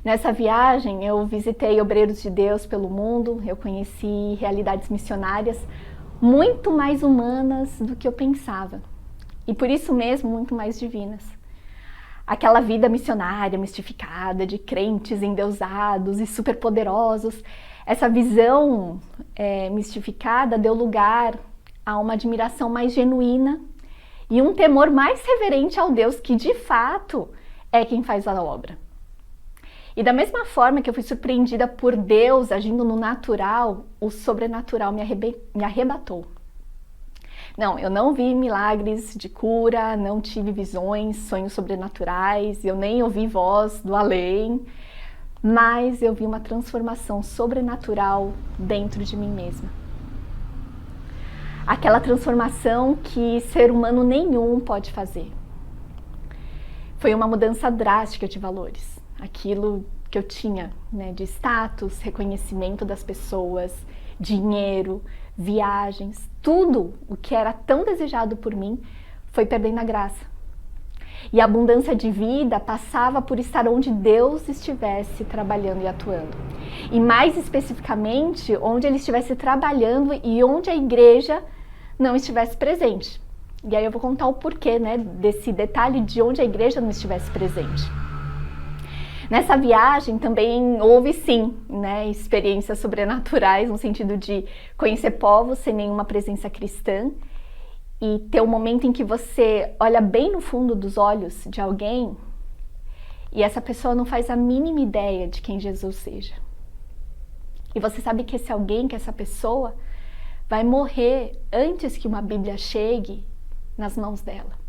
Nessa viagem, eu visitei obreiros de Deus pelo mundo, eu conheci realidades missionárias muito mais humanas do que eu pensava. E por isso mesmo, muito mais divinas. Aquela vida missionária, mistificada, de crentes endeusados e superpoderosos, essa visão mistificada deu lugar a uma admiração mais genuína e um temor mais reverente ao Deus que, de fato, é quem faz a obra. E da mesma forma que eu fui surpreendida por Deus agindo no natural, o sobrenatural me arrebatou. Não, eu não vi milagres de cura, não tive visões, sonhos sobrenaturais, eu nem ouvi voz do além, mas eu vi uma transformação sobrenatural dentro de mim mesma. Aquela transformação que ser humano nenhum pode fazer. Foi uma mudança drástica de valores. Aquilo que eu tinha, né, de status, reconhecimento das pessoas, dinheiro, viagens, tudo o que era tão desejado por mim foi perdendo a graça. E a abundância de vida passava por estar onde Deus estivesse trabalhando e atuando. E mais especificamente, onde Ele estivesse trabalhando e onde a igreja não estivesse presente. E aí eu vou contar o porquê, né, desse detalhe de onde a igreja não estivesse presente. Nessa viagem também houve sim, né, experiências sobrenaturais no sentido de conhecer povos sem nenhuma presença cristã e ter um momento em que você olha bem no fundo dos olhos de alguém e essa pessoa não faz a mínima ideia de quem Jesus seja. E você sabe que esse alguém, que essa pessoa vai morrer antes que uma Bíblia chegue nas mãos dela.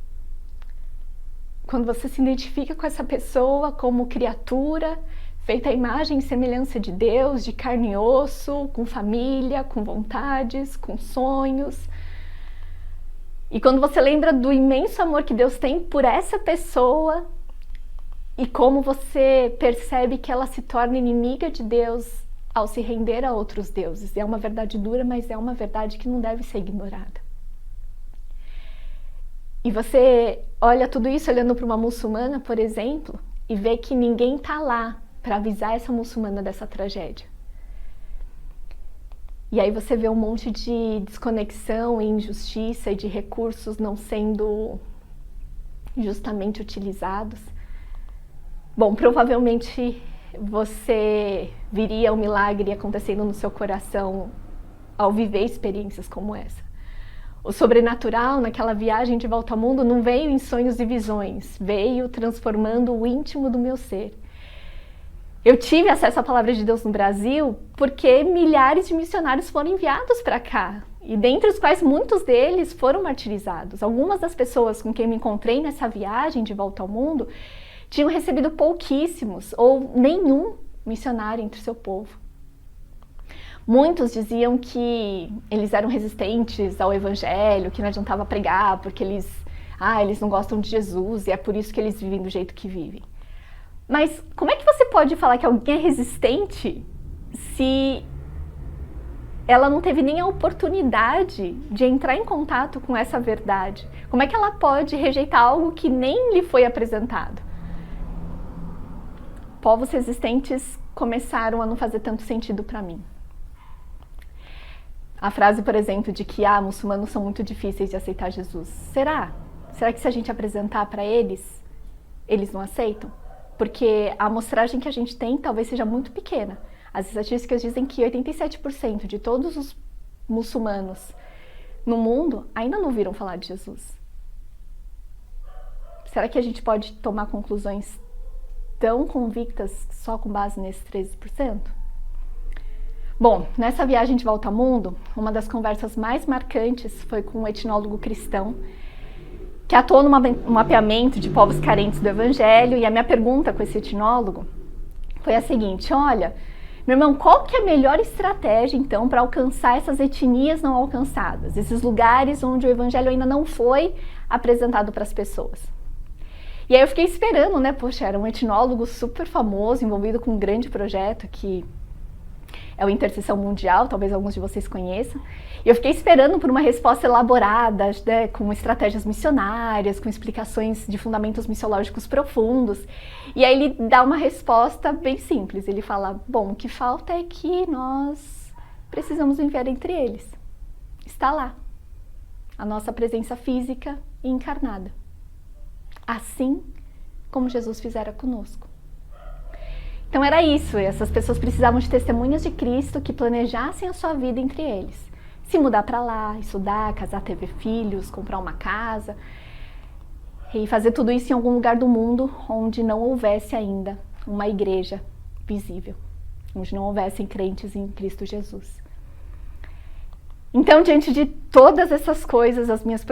Quando você se identifica com essa pessoa como criatura, feita à imagem e semelhança de Deus, de carne e osso, com família, com vontades, com sonhos. E quando você lembra do imenso amor que Deus tem por essa pessoa e como você percebe que ela se torna inimiga de Deus ao se render a outros deuses. É uma verdade dura, mas é uma verdade que não deve ser ignorada. E você olha tudo isso olhando para uma muçulmana, por exemplo, e vê que ninguém está lá para avisar essa muçulmana dessa tragédia. E aí você vê um monte de desconexão e injustiça e de recursos não sendo justamente utilizados. Bom, provavelmente você viria um milagre acontecendo no seu coração ao viver experiências como essa. O sobrenatural naquela viagem de volta ao mundo não veio em sonhos e visões, veio transformando o íntimo do meu ser. Eu tive acesso à palavra de Deus no Brasil porque milhares de missionários foram enviados para cá, e dentre os quais muitos deles foram martirizados. Algumas das pessoas com quem me encontrei nessa viagem de volta ao mundo tinham recebido pouquíssimos ou nenhum missionário entre o seu povo. Muitos diziam que eles eram resistentes ao evangelho, que não adiantava pregar porque eles não gostam de Jesus e é por isso que eles vivem do jeito que vivem. Mas como é que você pode falar que alguém é resistente se ela não teve nem a oportunidade de entrar em contato com essa verdade? Como é que ela pode rejeitar algo que nem lhe foi apresentado? Povos resistentes começaram a não fazer tanto sentido para mim. A frase, por exemplo, de que muçulmanos são muito difíceis de aceitar Jesus. Será? Será que se a gente apresentar para eles, eles não aceitam? Porque a amostragem que a gente tem talvez seja muito pequena. As estatísticas dizem que 87% de todos os muçulmanos no mundo ainda não ouviram falar de Jesus. Será que a gente pode tomar conclusões tão convictas só com base nesses 13%? Bom, nessa viagem de volta ao mundo, uma das conversas mais marcantes foi com um etnólogo cristão que atuou no mapeamento de povos carentes do evangelho, e a minha pergunta com esse etnólogo foi a seguinte: olha, meu irmão, qual que é a melhor estratégia então para alcançar essas etnias não alcançadas, esses lugares onde o evangelho ainda não foi apresentado para as pessoas? E aí eu fiquei esperando, né, poxa, era um etnólogo super famoso, envolvido com um grande projeto que é o Intercessão Mundial, talvez alguns de vocês conheçam. E eu fiquei esperando por uma resposta elaborada, né, com estratégias missionárias, com explicações de fundamentos missiológicos profundos. E aí ele dá uma resposta bem simples. Ele fala, bom, o que falta é que nós precisamos enviar entre eles. Está lá, a nossa presença física e encarnada. Assim como Jesus fizera conosco. Então era isso, essas pessoas precisavam de testemunhas de Cristo que planejassem a sua vida entre eles. Se mudar para lá, estudar, casar, ter filhos, comprar uma casa. E fazer tudo isso em algum lugar do mundo onde não houvesse ainda uma igreja visível. Onde não houvessem crentes em Cristo Jesus. Então, diante de todas essas coisas, as minhas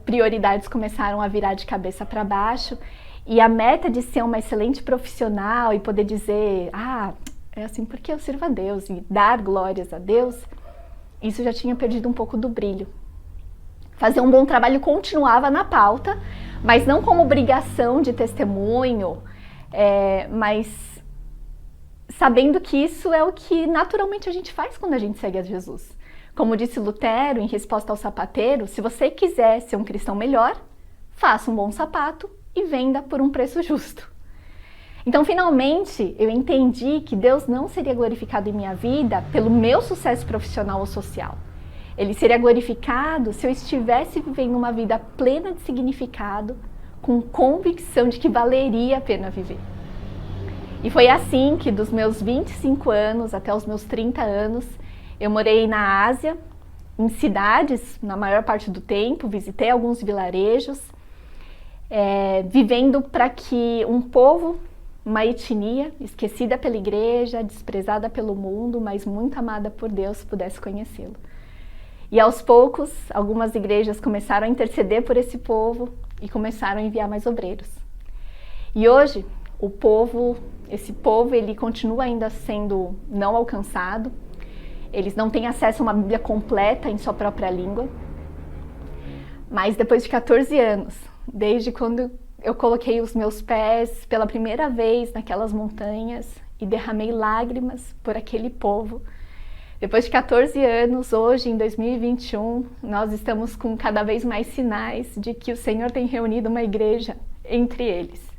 prioridades começaram a virar de cabeça para baixo, e a meta de ser uma excelente profissional e poder dizer, é assim porque eu sirvo a Deus e dar glórias a Deus, isso já tinha perdido um pouco do brilho. Fazer um bom trabalho continuava na pauta, mas não como obrigação de testemunho, mas sabendo que isso é o que naturalmente a gente faz quando a gente segue a Jesus. Como disse Lutero em resposta ao sapateiro, se você quiser ser um cristão melhor, faça um bom sapato e venda por um preço justo. Então, finalmente, eu entendi que Deus não seria glorificado em minha vida pelo meu sucesso profissional ou social. Ele seria glorificado se eu estivesse vivendo uma vida plena de significado, com convicção de que valeria a pena viver. E foi assim que, dos meus 25 anos até os meus 30 anos, eu morei na Ásia, em cidades, na maior parte do tempo, visitei alguns vilarejos, vivendo para que um povo, uma etnia, esquecida pela igreja, desprezada pelo mundo, mas muito amada por Deus, pudesse conhecê-lo. E aos poucos, algumas igrejas começaram a interceder por esse povo e começaram a enviar mais obreiros. E hoje, esse povo, ele continua ainda sendo não alcançado. Eles não têm acesso a uma Bíblia completa em sua própria língua. Mas depois de 14 anos, desde quando eu coloquei os meus pés pela primeira vez naquelas montanhas e derramei lágrimas por aquele povo, depois de 14 anos, hoje em 2021, nós estamos com cada vez mais sinais de que o Senhor tem reunido uma igreja entre eles.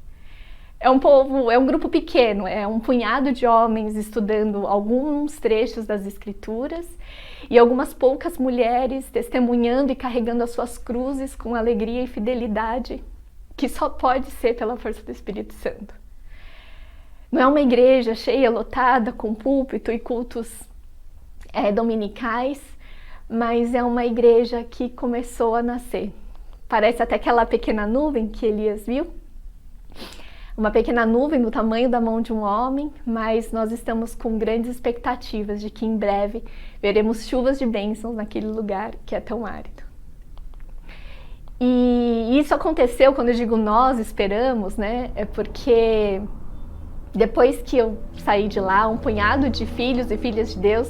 É um grupo pequeno, é um punhado de homens estudando alguns trechos das Escrituras e algumas poucas mulheres testemunhando e carregando as suas cruzes com alegria e fidelidade, que só pode ser pela força do Espírito Santo. Não é uma igreja cheia, lotada, com púlpito e cultos dominicais, mas é uma igreja que começou a nascer. Parece até aquela pequena nuvem que Elias viu. Uma pequena nuvem do tamanho da mão de um homem, mas nós estamos com grandes expectativas de que em breve veremos chuvas de bênçãos naquele lugar que é tão árido. E isso aconteceu, quando eu digo nós esperamos, né? É porque depois que eu saí de lá, um punhado de filhos e filhas de Deus,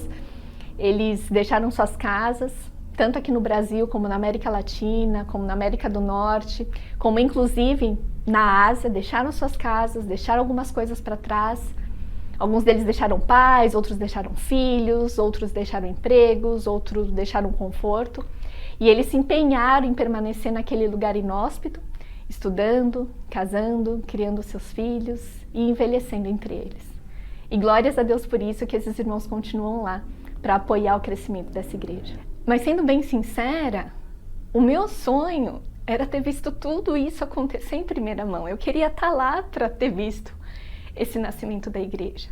eles deixaram suas casas, tanto aqui no Brasil, como na América Latina, como na América do Norte, como inclusive na Ásia, deixaram suas casas, deixaram algumas coisas para trás. Alguns deles deixaram pais, outros deixaram filhos, outros deixaram empregos, outros deixaram conforto. E eles se empenharam em permanecer naquele lugar inóspito, estudando, casando, criando seus filhos e envelhecendo entre eles. E glórias a Deus por isso, que esses irmãos continuam lá para apoiar o crescimento dessa igreja. Mas sendo bem sincera, o meu sonho era ter visto tudo isso acontecer em primeira mão. Eu queria estar lá para ter visto esse nascimento da igreja.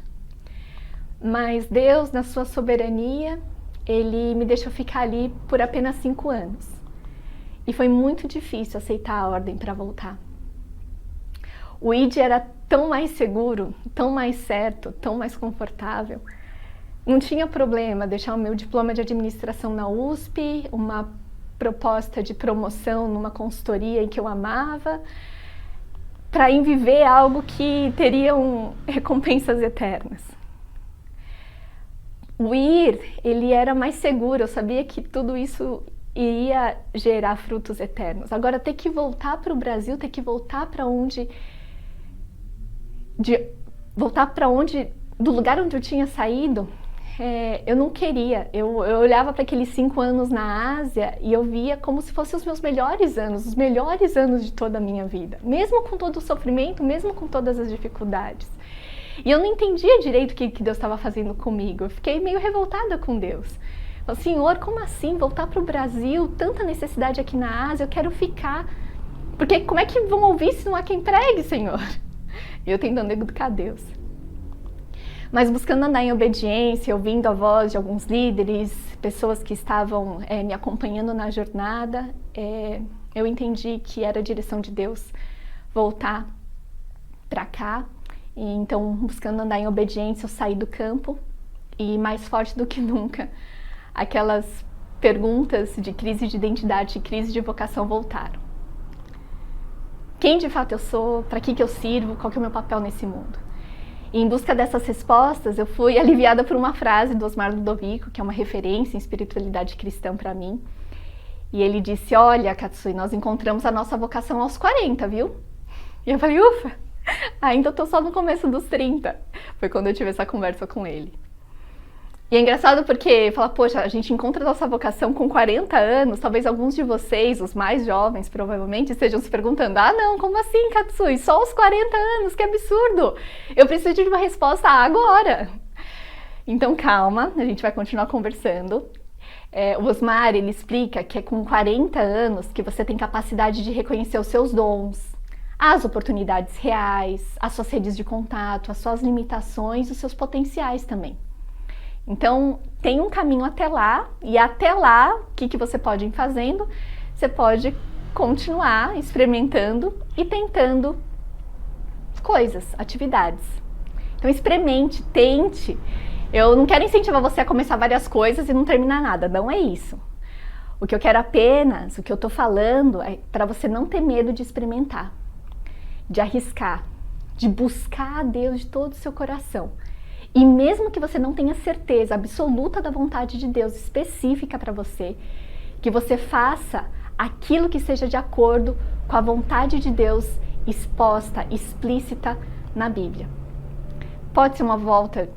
Mas Deus, na sua soberania, Ele me deixou ficar ali por apenas 5 anos. E foi muito difícil aceitar a ordem para voltar. O ID era tão mais seguro, tão mais certo, tão mais confortável. Não tinha problema deixar o meu diploma de administração na USP, uma proposta de promoção numa consultoria em que eu amava, para ir viver algo que teriam recompensas eternas. O ir, ele era mais seguro, eu sabia que tudo isso iria gerar frutos eternos. Agora, ter que voltar para o Brasil, ter que voltar para onde... do lugar onde eu tinha saído, eu não queria. Eu olhava para aqueles 5 anos na Ásia e eu via como se fossem os meus melhores anos, os melhores anos de toda a minha vida. Mesmo com todo o sofrimento, mesmo com todas as dificuldades. E eu não entendia direito o que Deus estava fazendo comigo. Eu fiquei meio revoltada com Deus. Falei, Senhor, como assim? Voltar para o Brasil? Tanta necessidade aqui na Ásia, eu quero ficar. Porque como é que vão ouvir se não há quem pregue, Senhor? E eu tentando educar Deus. Mas buscando andar em obediência, ouvindo a voz de alguns líderes, pessoas que estavam me acompanhando na jornada, eu entendi que era a direção de Deus voltar para cá. E então, buscando andar em obediência, eu saí do campo e, mais forte do que nunca, aquelas perguntas de crise de identidade e crise de vocação voltaram. Quem de fato eu sou? Para que eu sirvo? Qual que é o meu papel nesse mundo? E em busca dessas respostas, eu fui aliviada por uma frase do Osmar Ludovico, que é uma referência em espiritualidade cristã para mim. E ele disse: olha, Katsui, nós encontramos a nossa vocação aos 40, viu? E eu falei: ufa, ainda estou só no começo dos 30. Foi quando eu tive essa conversa com ele. E é engraçado porque fala, poxa, a gente encontra a nossa vocação com 40 anos, talvez alguns de vocês, os mais jovens, provavelmente, estejam se perguntando: ah, não, como assim, Katsui? Só aos 40 anos, que absurdo! Eu preciso de uma resposta agora! Então, calma, a gente vai continuar conversando. O Osmar, ele explica que é com 40 anos que você tem capacidade de reconhecer os seus dons, as oportunidades reais, as suas redes de contato, as suas limitações, os seus potenciais também. Então, tem um caminho até lá, e até lá, o que você pode ir fazendo? Você pode continuar experimentando e tentando coisas, atividades. Então, experimente, tente. Eu não quero incentivar você a começar várias coisas e não terminar nada, não é isso. O que eu quero apenas, o que eu tô falando é para você não ter medo de experimentar, de arriscar, de buscar a Deus de todo o seu coração. E mesmo que você não tenha certeza absoluta da vontade de Deus específica para você, que você faça aquilo que seja de acordo com a vontade de Deus exposta, explícita na Bíblia. Pode ser uma volta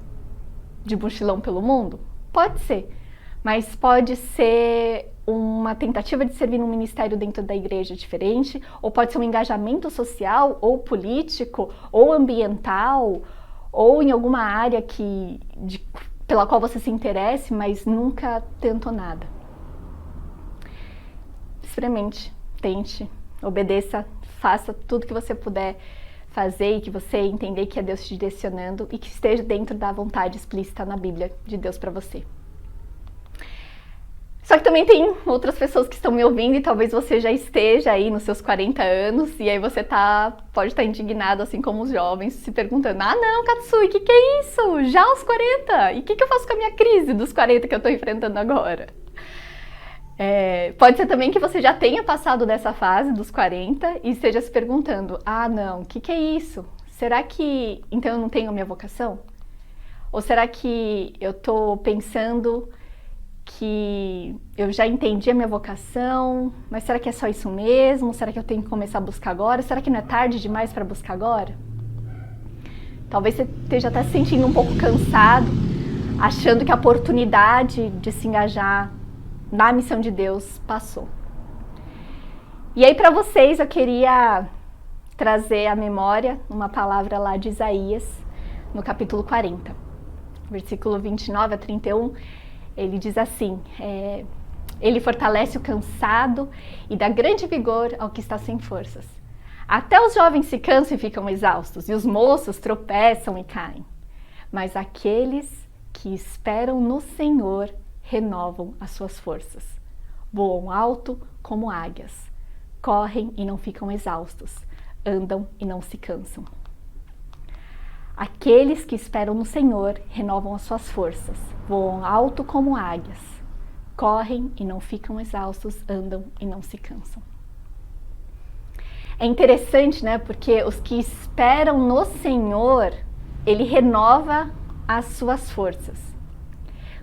de mochilão pelo mundo? Pode ser, mas pode ser uma tentativa de servir num ministério dentro da igreja diferente, ou pode ser um engajamento social, ou político, ou ambiental, ou em alguma área pela qual você se interesse, mas nunca tentou nada. Experimente, tente, obedeça, faça tudo que você puder fazer e que você entender que é Deus te direcionando e que esteja dentro da vontade explícita na Bíblia de Deus para você. Só que também tem outras pessoas que estão me ouvindo e talvez você já esteja aí nos seus 40 anos e aí você pode estar indignado, assim como os jovens, se perguntando: ah não, Katsui, o que é isso? Já aos 40? E o que eu faço com a minha crise dos 40 que eu estou enfrentando agora? Pode ser também que você já tenha passado dessa fase dos 40 e esteja se perguntando: ah não, o que é isso? Será que então eu não tenho a minha vocação? Ou será que eu estou pensando que eu já entendi a minha vocação, mas será que é só isso mesmo? Será que eu tenho que começar a buscar agora? Será que não é tarde demais para buscar agora? Talvez você esteja até se sentindo um pouco cansado, achando que a oportunidade de se engajar na missão de Deus passou. E aí para vocês eu queria trazer à memória uma palavra lá de Isaías, no capítulo 40, versículo 29 a 31, ele diz assim: ele fortalece o cansado e dá grande vigor ao que está sem forças. Até os jovens se cansam e ficam exaustos, e os moços tropeçam e caem. Mas aqueles que esperam no Senhor renovam as suas forças. Voam alto como águias, correm e não ficam exaustos, andam e não se cansam. Aqueles que esperam no Senhor renovam as suas forças, voam alto como águias, correm e não ficam exaustos, andam e não se cansam. É interessante, né? Porque os que esperam no Senhor, Ele renova as suas forças.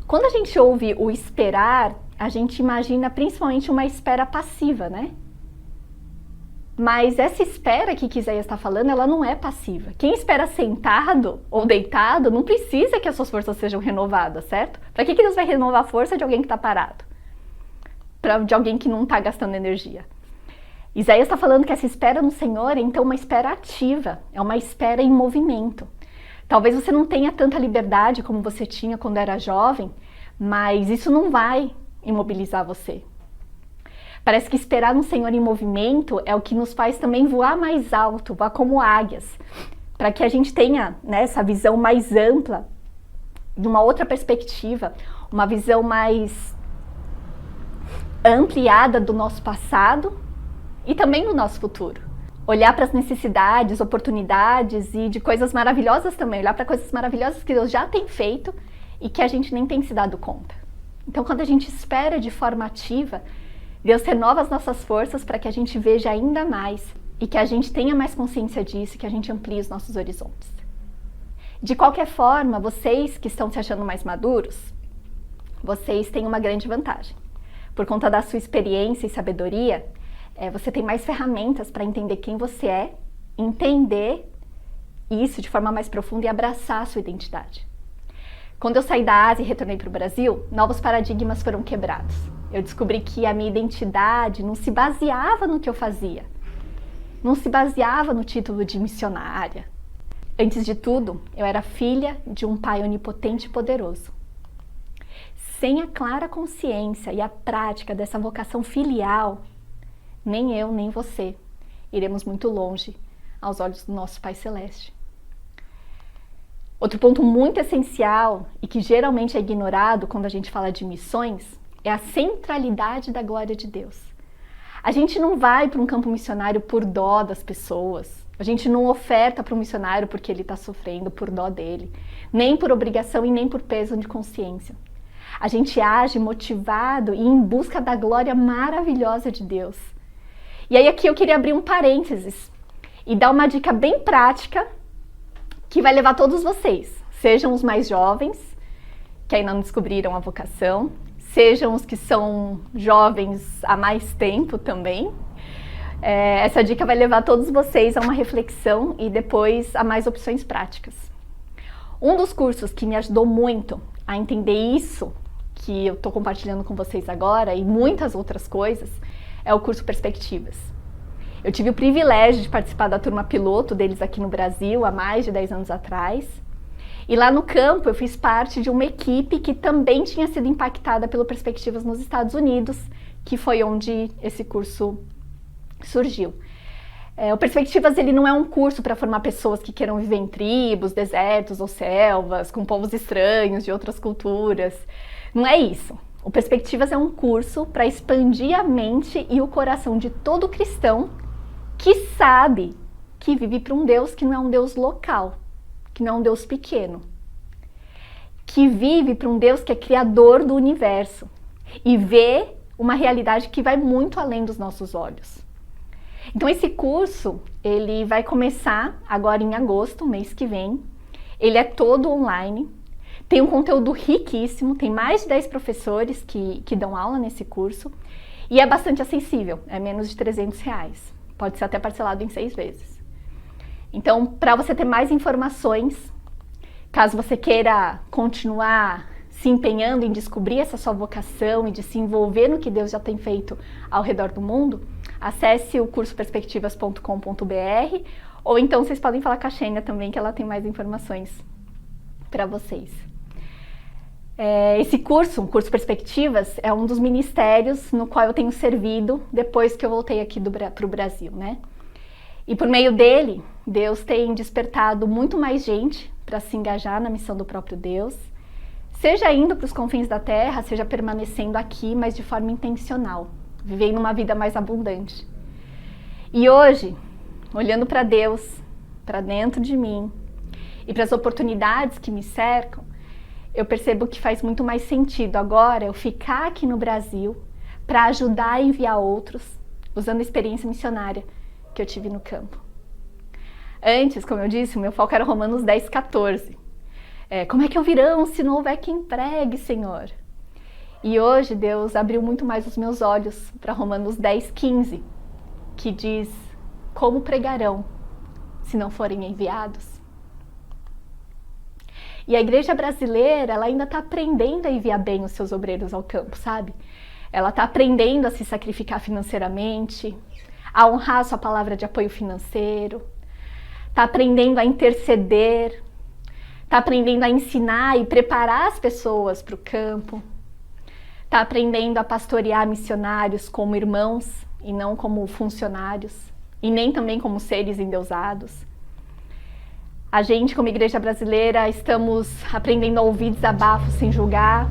Quando a gente ouve o esperar, a gente imagina principalmente uma espera passiva, né? Mas essa espera que Isaías está falando, ela não é passiva. Quem espera sentado ou deitado não precisa que as suas forças sejam renovadas, certo? Para que Deus vai renovar a força de alguém que está parado? De alguém que não está gastando energia. Isaías está falando que essa espera no Senhor é então uma espera ativa, é uma espera em movimento. Talvez você não tenha tanta liberdade como você tinha quando era jovem, mas isso não vai imobilizar você. Parece que esperar no Senhor em movimento é o que nos faz também voar mais alto, voar como águias, para que a gente tenha, né, essa visão mais ampla, de uma outra perspectiva, uma visão mais ampliada do nosso passado e também do nosso futuro. Olhar para as necessidades, oportunidades e de coisas maravilhosas também, olhar para coisas maravilhosas que Deus já tem feito e que a gente nem tem se dado conta. Então, quando a gente espera de forma ativa, Deus renova as nossas forças para que a gente veja ainda mais e que a gente tenha mais consciência disso e que a gente amplie os nossos horizontes. De qualquer forma, vocês que estão se achando mais maduros, vocês têm uma grande vantagem. Por conta da sua experiência e sabedoria, você tem mais ferramentas para entender quem você é, entender isso de forma mais profunda e abraçar a sua identidade. Quando eu saí da Ásia e retornei para o Brasil, novos paradigmas foram quebrados. Eu descobri que a minha identidade não se baseava no que eu fazia, não se baseava no título de missionária. Antes de tudo, eu era filha de um pai onipotente e poderoso. Sem a clara consciência e a prática dessa vocação filial, nem eu, nem você iremos muito longe aos olhos do nosso Pai Celeste. Outro ponto muito essencial e que geralmente é ignorado quando a gente fala de missões é a centralidade da glória de Deus. A gente não vai para um campo missionário por dó das pessoas. A gente não oferta para o missionário porque ele está sofrendo, por dó dele. Nem por obrigação e nem por peso de consciência. A gente age motivado e em busca da glória maravilhosa de Deus. E aí aqui eu queria abrir um parênteses e dar uma dica bem prática que vai levar todos vocês, sejam os mais jovens, que ainda não descobriram a vocação, sejam os que são jovens há mais tempo também. Essa dica vai levar todos vocês a uma reflexão e depois a mais opções práticas. Um dos cursos que me ajudou muito a entender isso que eu estou compartilhando com vocês agora e muitas outras coisas é o curso Perspectivas. Eu tive o privilégio de participar da turma piloto deles aqui no Brasil há mais de 10 anos atrás. E lá no campo eu fiz parte de uma equipe que também tinha sido impactada pelo Perspectivas nos Estados Unidos, que foi onde esse curso surgiu. O Perspectivas ele não é um curso para formar pessoas que queiram viver em tribos, desertos ou selvas, com povos estranhos de outras culturas. Não é isso. O Perspectivas é um curso para expandir a mente e o coração de todo cristão que sabe que vive para um Deus que não é um Deus local, que não é um Deus pequeno, que vive para um Deus que é criador do universo e vê uma realidade que vai muito além dos nossos olhos. Então esse curso, ele vai começar agora em agosto, mês que vem. Ele é todo online, tem um conteúdo riquíssimo, tem mais de 10 professores que dão aula nesse curso e é bastante acessível, é menos de R$300. Pode ser até parcelado em 6 vezes. Então, para você ter mais informações, caso você queira continuar se empenhando em descobrir essa sua vocação e de se envolver no que Deus já tem feito ao redor do mundo, acesse o curso perspectivas.com.br ou então vocês podem falar com a Xênia também, que ela tem mais informações para vocês. Esse curso, o curso Perspectivas, é um dos ministérios no qual eu tenho servido depois que eu voltei aqui para o Brasil, né? E por meio dele, Deus tem despertado muito mais gente para se engajar na missão do próprio Deus, seja indo para os confins da terra, seja permanecendo aqui, mas de forma intencional, vivendo uma vida mais abundante. E hoje, olhando para Deus, para dentro de mim e para as oportunidades que me cercam, eu percebo que faz muito mais sentido agora eu ficar aqui no Brasil para ajudar a enviar outros, usando a experiência missionária que eu tive no campo. Antes, como eu disse, o meu foco era Romanos 10:14. Como é que ouvirão se não houver quem pregue, Senhor? E hoje Deus abriu muito mais os meus olhos para Romanos 10:15, que diz: como pregarão se não forem enviados? E a igreja brasileira, ela ainda está aprendendo a enviar bem os seus obreiros ao campo, sabe? Ela está aprendendo a se sacrificar financeiramente, a honrar a sua palavra de apoio financeiro, está aprendendo a interceder, está aprendendo a ensinar e preparar as pessoas para o campo, está aprendendo a pastorear missionários como irmãos e não como funcionários, e nem também como seres endeusados. A gente, como igreja brasileira, estamos aprendendo a ouvir desabafos sem julgar,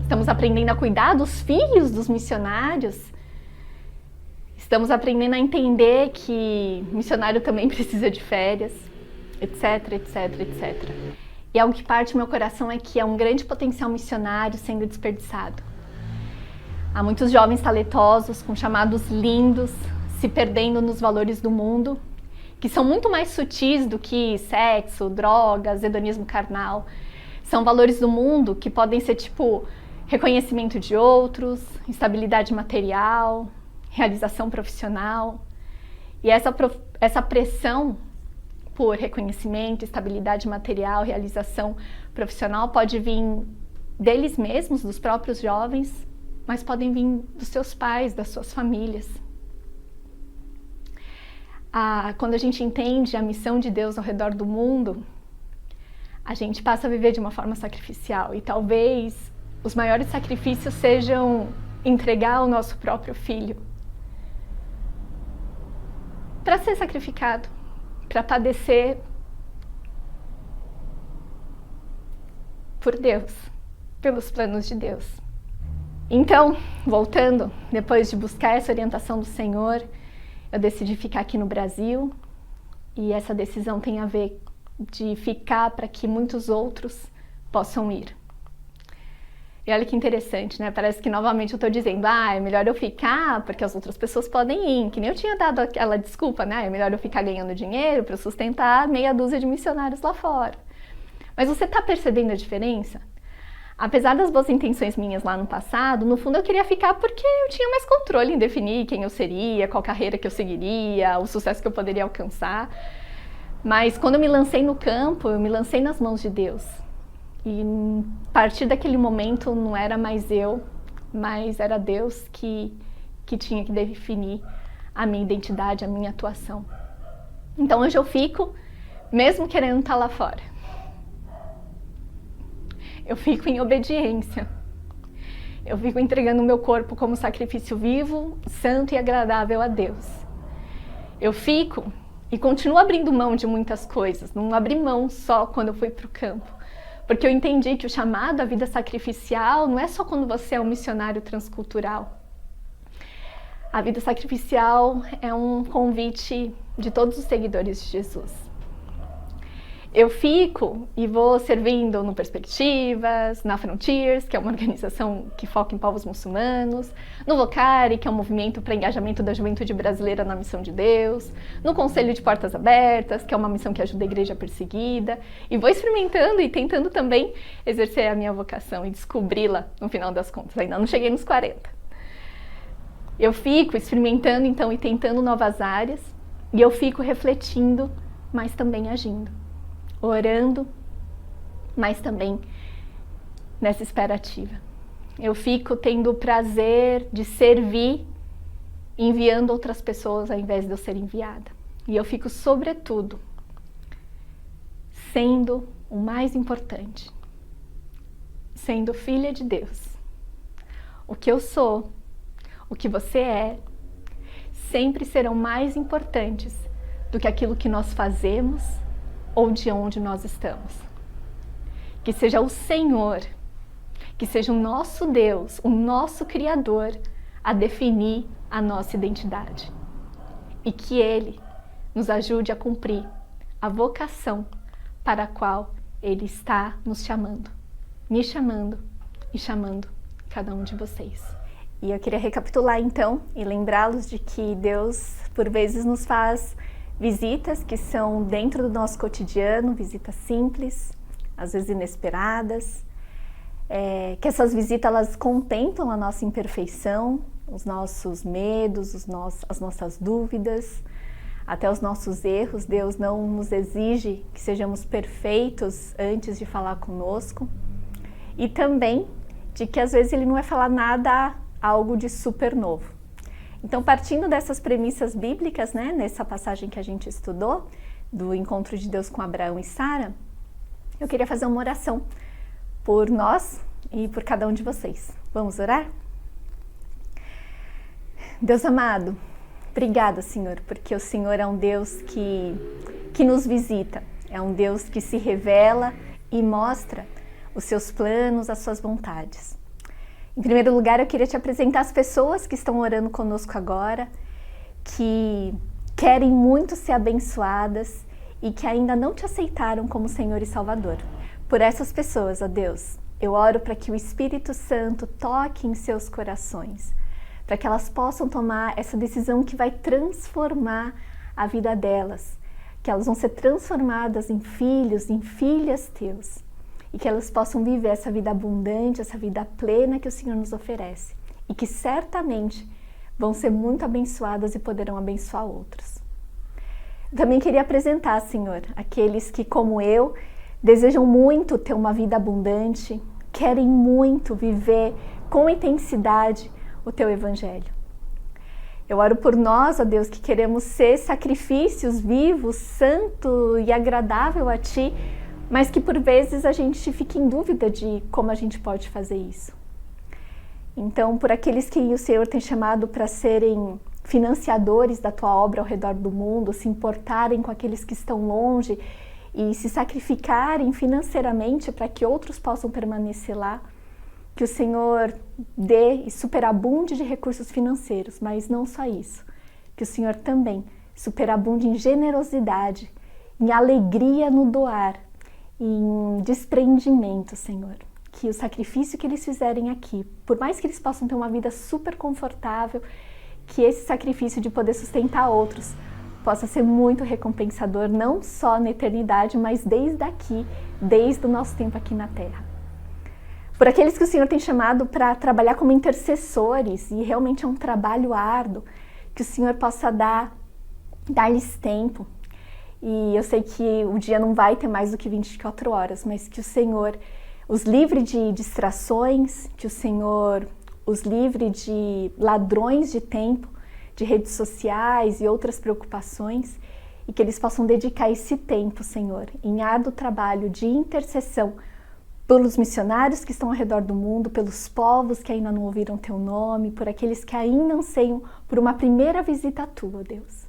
estamos aprendendo a cuidar dos filhos dos missionários, estamos aprendendo a entender que missionário também precisa de férias, etc, etc, etc. E algo que parte do meu coração é que é um grande potencial missionário sendo desperdiçado. Há muitos jovens talentosos, com chamados lindos, se perdendo nos valores do mundo, que são muito mais sutis do que sexo, drogas, hedonismo carnal. São valores do mundo que podem ser tipo reconhecimento de outros, estabilidade material, realização profissional. E essa pressão por reconhecimento, estabilidade material, realização profissional pode vir deles mesmos, dos próprios jovens, mas podem vir dos seus pais, das suas famílias. Quando a gente entende a missão de Deus ao redor do mundo, a gente passa a viver de uma forma sacrificial. E talvez os maiores sacrifícios sejam entregar o nosso próprio filho para ser sacrificado, para padecer por Deus, pelos planos de Deus. Então, voltando, depois de buscar essa orientação do Senhor, eu decidi ficar aqui no Brasil, e essa decisão tem a ver de ficar para que muitos outros possam ir. E olha que interessante, né? Parece que novamente eu estou dizendo, é melhor eu ficar porque as outras pessoas podem ir, que nem eu tinha dado aquela desculpa, né? É melhor eu ficar ganhando dinheiro para sustentar meia dúzia de missionários lá fora. Mas você está percebendo a diferença? Apesar das boas intenções minhas lá no passado, no fundo eu queria ficar porque eu tinha mais controle em definir quem eu seria, qual carreira que eu seguiria, o sucesso que eu poderia alcançar. Mas quando eu me lancei no campo, eu me lancei nas mãos de Deus. E a partir daquele momento não era mais eu, mas era Deus que tinha que definir a minha identidade, a minha atuação. Então hoje eu fico, mesmo querendo estar lá fora. Eu fico em obediência. Eu fico entregando o meu corpo como sacrifício vivo, santo e agradável a Deus. Eu fico e continuo abrindo mão de muitas coisas. Não abri mão só quando eu fui para o campo. Porque eu entendi que o chamado à vida sacrificial não é só quando você é um missionário transcultural. A vida sacrificial é um convite de todos os seguidores de Jesus. Eu fico e vou servindo no Perspectivas, na Frontiers, que é uma organização que foca em povos muçulmanos, no Vocari, que é um movimento para engajamento da juventude brasileira na missão de Deus, no Conselho de Portas Abertas, que é uma missão que ajuda a igreja perseguida, e vou experimentando e tentando também exercer a minha vocação e descobri-la no final das contas. Ainda não cheguei nos 40. Eu fico experimentando então e tentando novas áreas, e eu fico refletindo, mas também agindo. Orando, mas também nessa esperativa. Eu fico tendo o prazer de servir, enviando outras pessoas ao invés de eu ser enviada. E eu fico, sobretudo, sendo o mais importante, sendo filha de Deus. O que eu sou, o que você é, sempre serão mais importantes do que aquilo que nós fazemos ou de onde nós estamos. Que seja o Senhor, que seja o nosso Deus, o nosso Criador, a definir a nossa identidade. E que Ele nos ajude a cumprir a vocação para a qual Ele está nos chamando, me chamando e chamando cada um de vocês. E eu queria recapitular então e lembrá-los de que Deus, por vezes, nos faz visitas que são dentro do nosso cotidiano, visitas simples, às vezes inesperadas, que essas visitas elas contemplam a nossa imperfeição, os nossos medos, as nossas dúvidas, até os nossos erros. Deus não nos exige que sejamos perfeitos antes de falar conosco, e também de que às vezes Ele não vai falar nada, algo de super novo. Então, partindo dessas premissas bíblicas, né, nessa passagem que a gente estudou, do encontro de Deus com Abraão e Sara, eu queria fazer uma oração por nós e por cada um de vocês. Vamos orar? Deus amado, obrigada, Senhor, porque o Senhor é um Deus que nos visita, é um Deus que se revela e mostra os seus planos, as suas vontades. Em primeiro lugar, eu queria te apresentar as pessoas que estão orando conosco agora, que querem muito ser abençoadas e que ainda não te aceitaram como Senhor e Salvador. Por essas pessoas, ó Deus, eu oro para que o Espírito Santo toque em seus corações, para que elas possam tomar essa decisão que vai transformar a vida delas, que elas vão ser transformadas em filhos, em filhas teus, e que elas possam viver essa vida abundante, essa vida plena que o Senhor nos oferece, e que certamente vão ser muito abençoadas e poderão abençoar outros. Também queria apresentar, Senhor, aqueles que, como eu, desejam muito ter uma vida abundante, querem muito viver com intensidade o Teu Evangelho. Eu oro por nós, ó Deus, que queremos ser sacrifícios vivos, santo e agradável a Ti, mas que por vezes a gente fica em dúvida de como a gente pode fazer isso. Então, por aqueles que o Senhor tem chamado para serem financiadores da Tua obra ao redor do mundo, se importarem com aqueles que estão longe e se sacrificarem financeiramente para que outros possam permanecer lá, que o Senhor dê e superabunde de recursos financeiros, mas não só isso, que o Senhor também superabunde em generosidade, em alegria no doar, em desprendimento, Senhor. Que o sacrifício que eles fizerem aqui, por mais que eles possam ter uma vida super confortável, que esse sacrifício de poder sustentar outros possa ser muito recompensador, não só na eternidade, mas desde aqui, desde o nosso tempo aqui na Terra. Por aqueles que o Senhor tem chamado para trabalhar como intercessores, e realmente é um trabalho árduo, que o Senhor possa dar-lhes tempo. E eu sei que o dia não vai ter mais do que 24 horas, mas que o Senhor os livre de distrações, que o Senhor os livre de ladrões de tempo, de redes sociais e outras preocupações, e que eles possam dedicar esse tempo, Senhor, em árduo trabalho de intercessão pelos missionários que estão ao redor do mundo, pelos povos que ainda não ouviram Teu nome, por aqueles que ainda anseiam por uma primeira visita a Tua, Deus.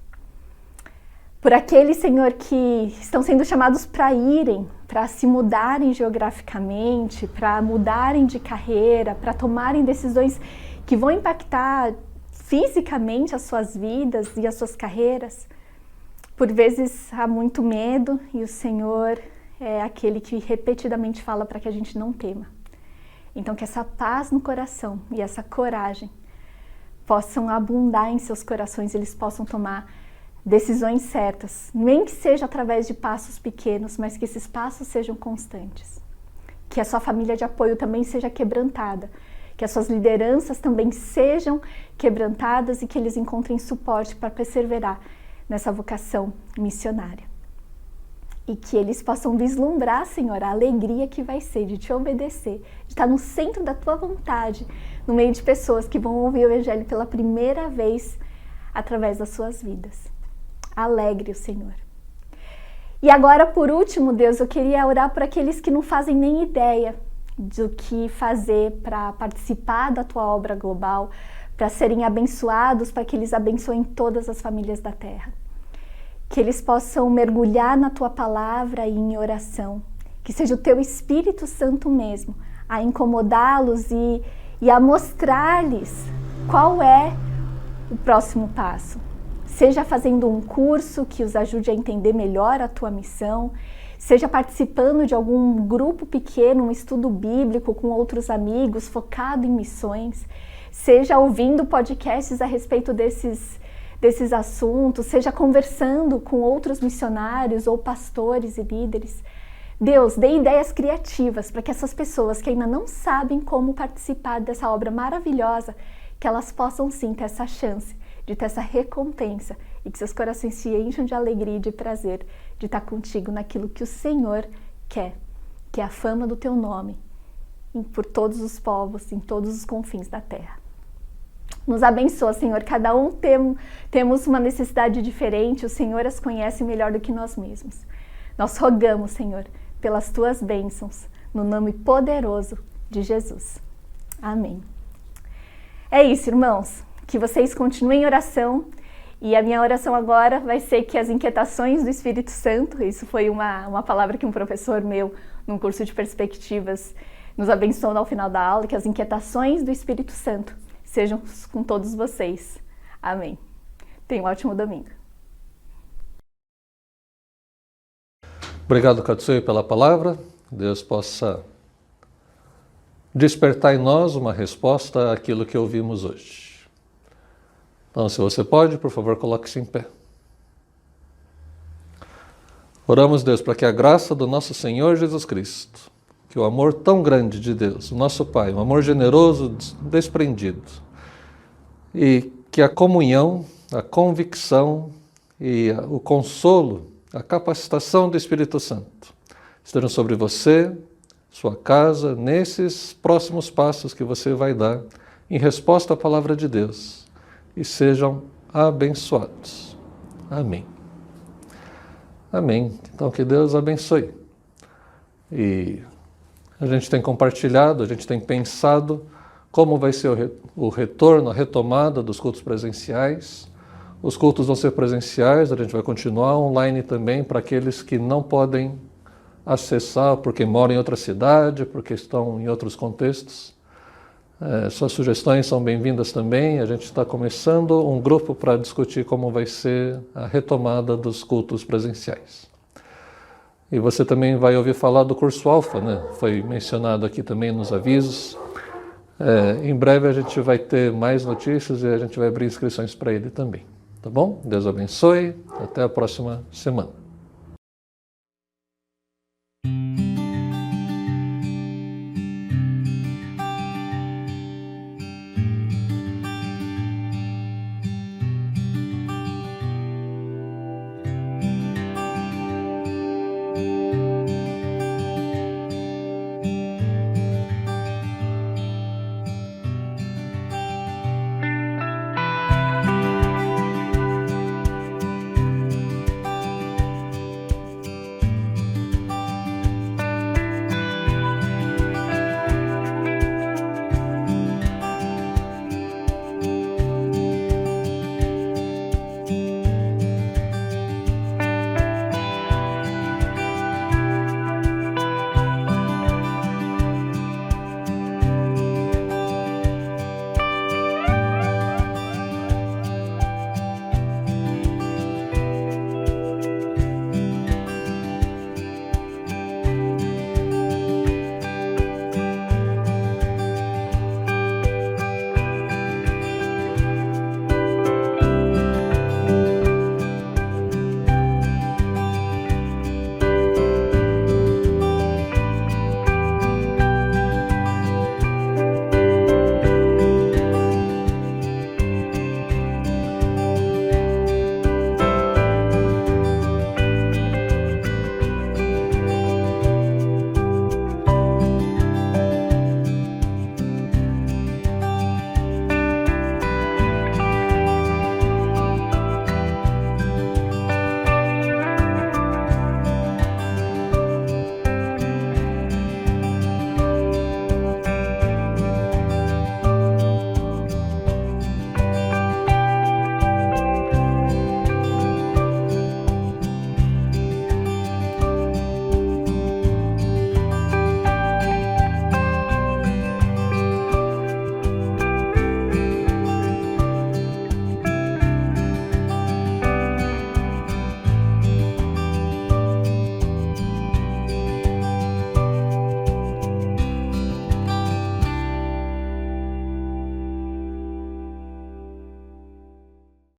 Por aqueles, Senhor, que estão sendo chamados para irem, para se mudarem geograficamente, para mudarem de carreira, para tomarem decisões que vão impactar fisicamente as suas vidas e as suas carreiras. Por vezes há muito medo e o Senhor é aquele que repetidamente fala para que a gente não tema. Então que essa paz no coração e essa coragem possam abundar em seus corações, eles possam tomar decisões certas, nem que seja através de passos pequenos, mas que esses passos sejam constantes. Que a sua família de apoio também seja quebrantada, que as suas lideranças também sejam quebrantadas e que eles encontrem suporte para perseverar nessa vocação missionária. E que eles possam vislumbrar, Senhor, a alegria que vai ser de Te obedecer, de estar no centro da Tua vontade, no meio de pessoas que vão ouvir o Evangelho pela primeira vez através das suas vidas. Alegre o Senhor. E agora, por último, Deus, eu queria orar por aqueles que não fazem nem ideia do que fazer para participar da Tua obra global, para serem abençoados, para que eles abençoem todas as famílias da terra. Que eles possam mergulhar na Tua palavra e em oração. Que seja o Teu Espírito Santo mesmo a incomodá-los e a mostrar-lhes qual é o próximo passo. Seja fazendo um curso que os ajude a entender melhor a Tua missão, seja participando de algum grupo pequeno, um estudo bíblico com outros amigos focado em missões, seja ouvindo podcasts a respeito desses assuntos, seja conversando com outros missionários ou pastores e líderes. Deus, dê ideias criativas para que essas pessoas que ainda não sabem como participar dessa obra maravilhosa, que elas possam sim ter essa chance de ter essa recompensa e que seus corações se encham de alegria e de prazer de estar contigo naquilo que o Senhor quer, que é a fama do Teu nome por todos os povos, em todos os confins da terra. Nos abençoa, Senhor, cada um temos uma necessidade diferente, o Senhor as conhece melhor do que nós mesmos. Nós rogamos, Senhor, pelas Tuas bênçãos, no nome poderoso de Jesus. Amém. É isso, irmãos. Que vocês continuem em oração, e a minha oração agora vai ser que as inquietações do Espírito Santo, isso foi uma palavra que um professor meu, num curso de perspectivas, nos abençoou ao final da aula, que as inquietações do Espírito Santo sejam com todos vocês. Amém. Tenha um ótimo domingo. Obrigado, Katsui, pela palavra. Deus possa despertar em nós uma resposta àquilo que ouvimos hoje. Então, se você pode, por favor, coloque-se em pé. Oramos, Deus, para que a graça do nosso Senhor Jesus Cristo, que o amor tão grande de Deus, o nosso Pai, um amor generoso, desprendido, e que a comunhão, a convicção e o consolo, a capacitação do Espírito Santo estejam sobre você, sua casa, nesses próximos passos que você vai dar em resposta à palavra de Deus, e sejam abençoados. Amém. Amém. Então, que Deus abençoe. E a gente tem compartilhado, a gente tem pensado como vai ser o retorno, a retomada dos cultos presenciais. Os cultos vão ser presenciais, a gente vai continuar online também para aqueles que não podem acessar porque moram em outra cidade, porque estão em outros contextos. Suas sugestões são bem-vindas também. A gente está começando um grupo para discutir como vai ser a retomada dos cultos presenciais. E você também vai ouvir falar do curso Alfa, né? Foi mencionado aqui também nos avisos. Em breve a gente vai ter mais notícias e a gente vai abrir inscrições para ele também. Tá bom? Deus abençoe. Até a próxima semana.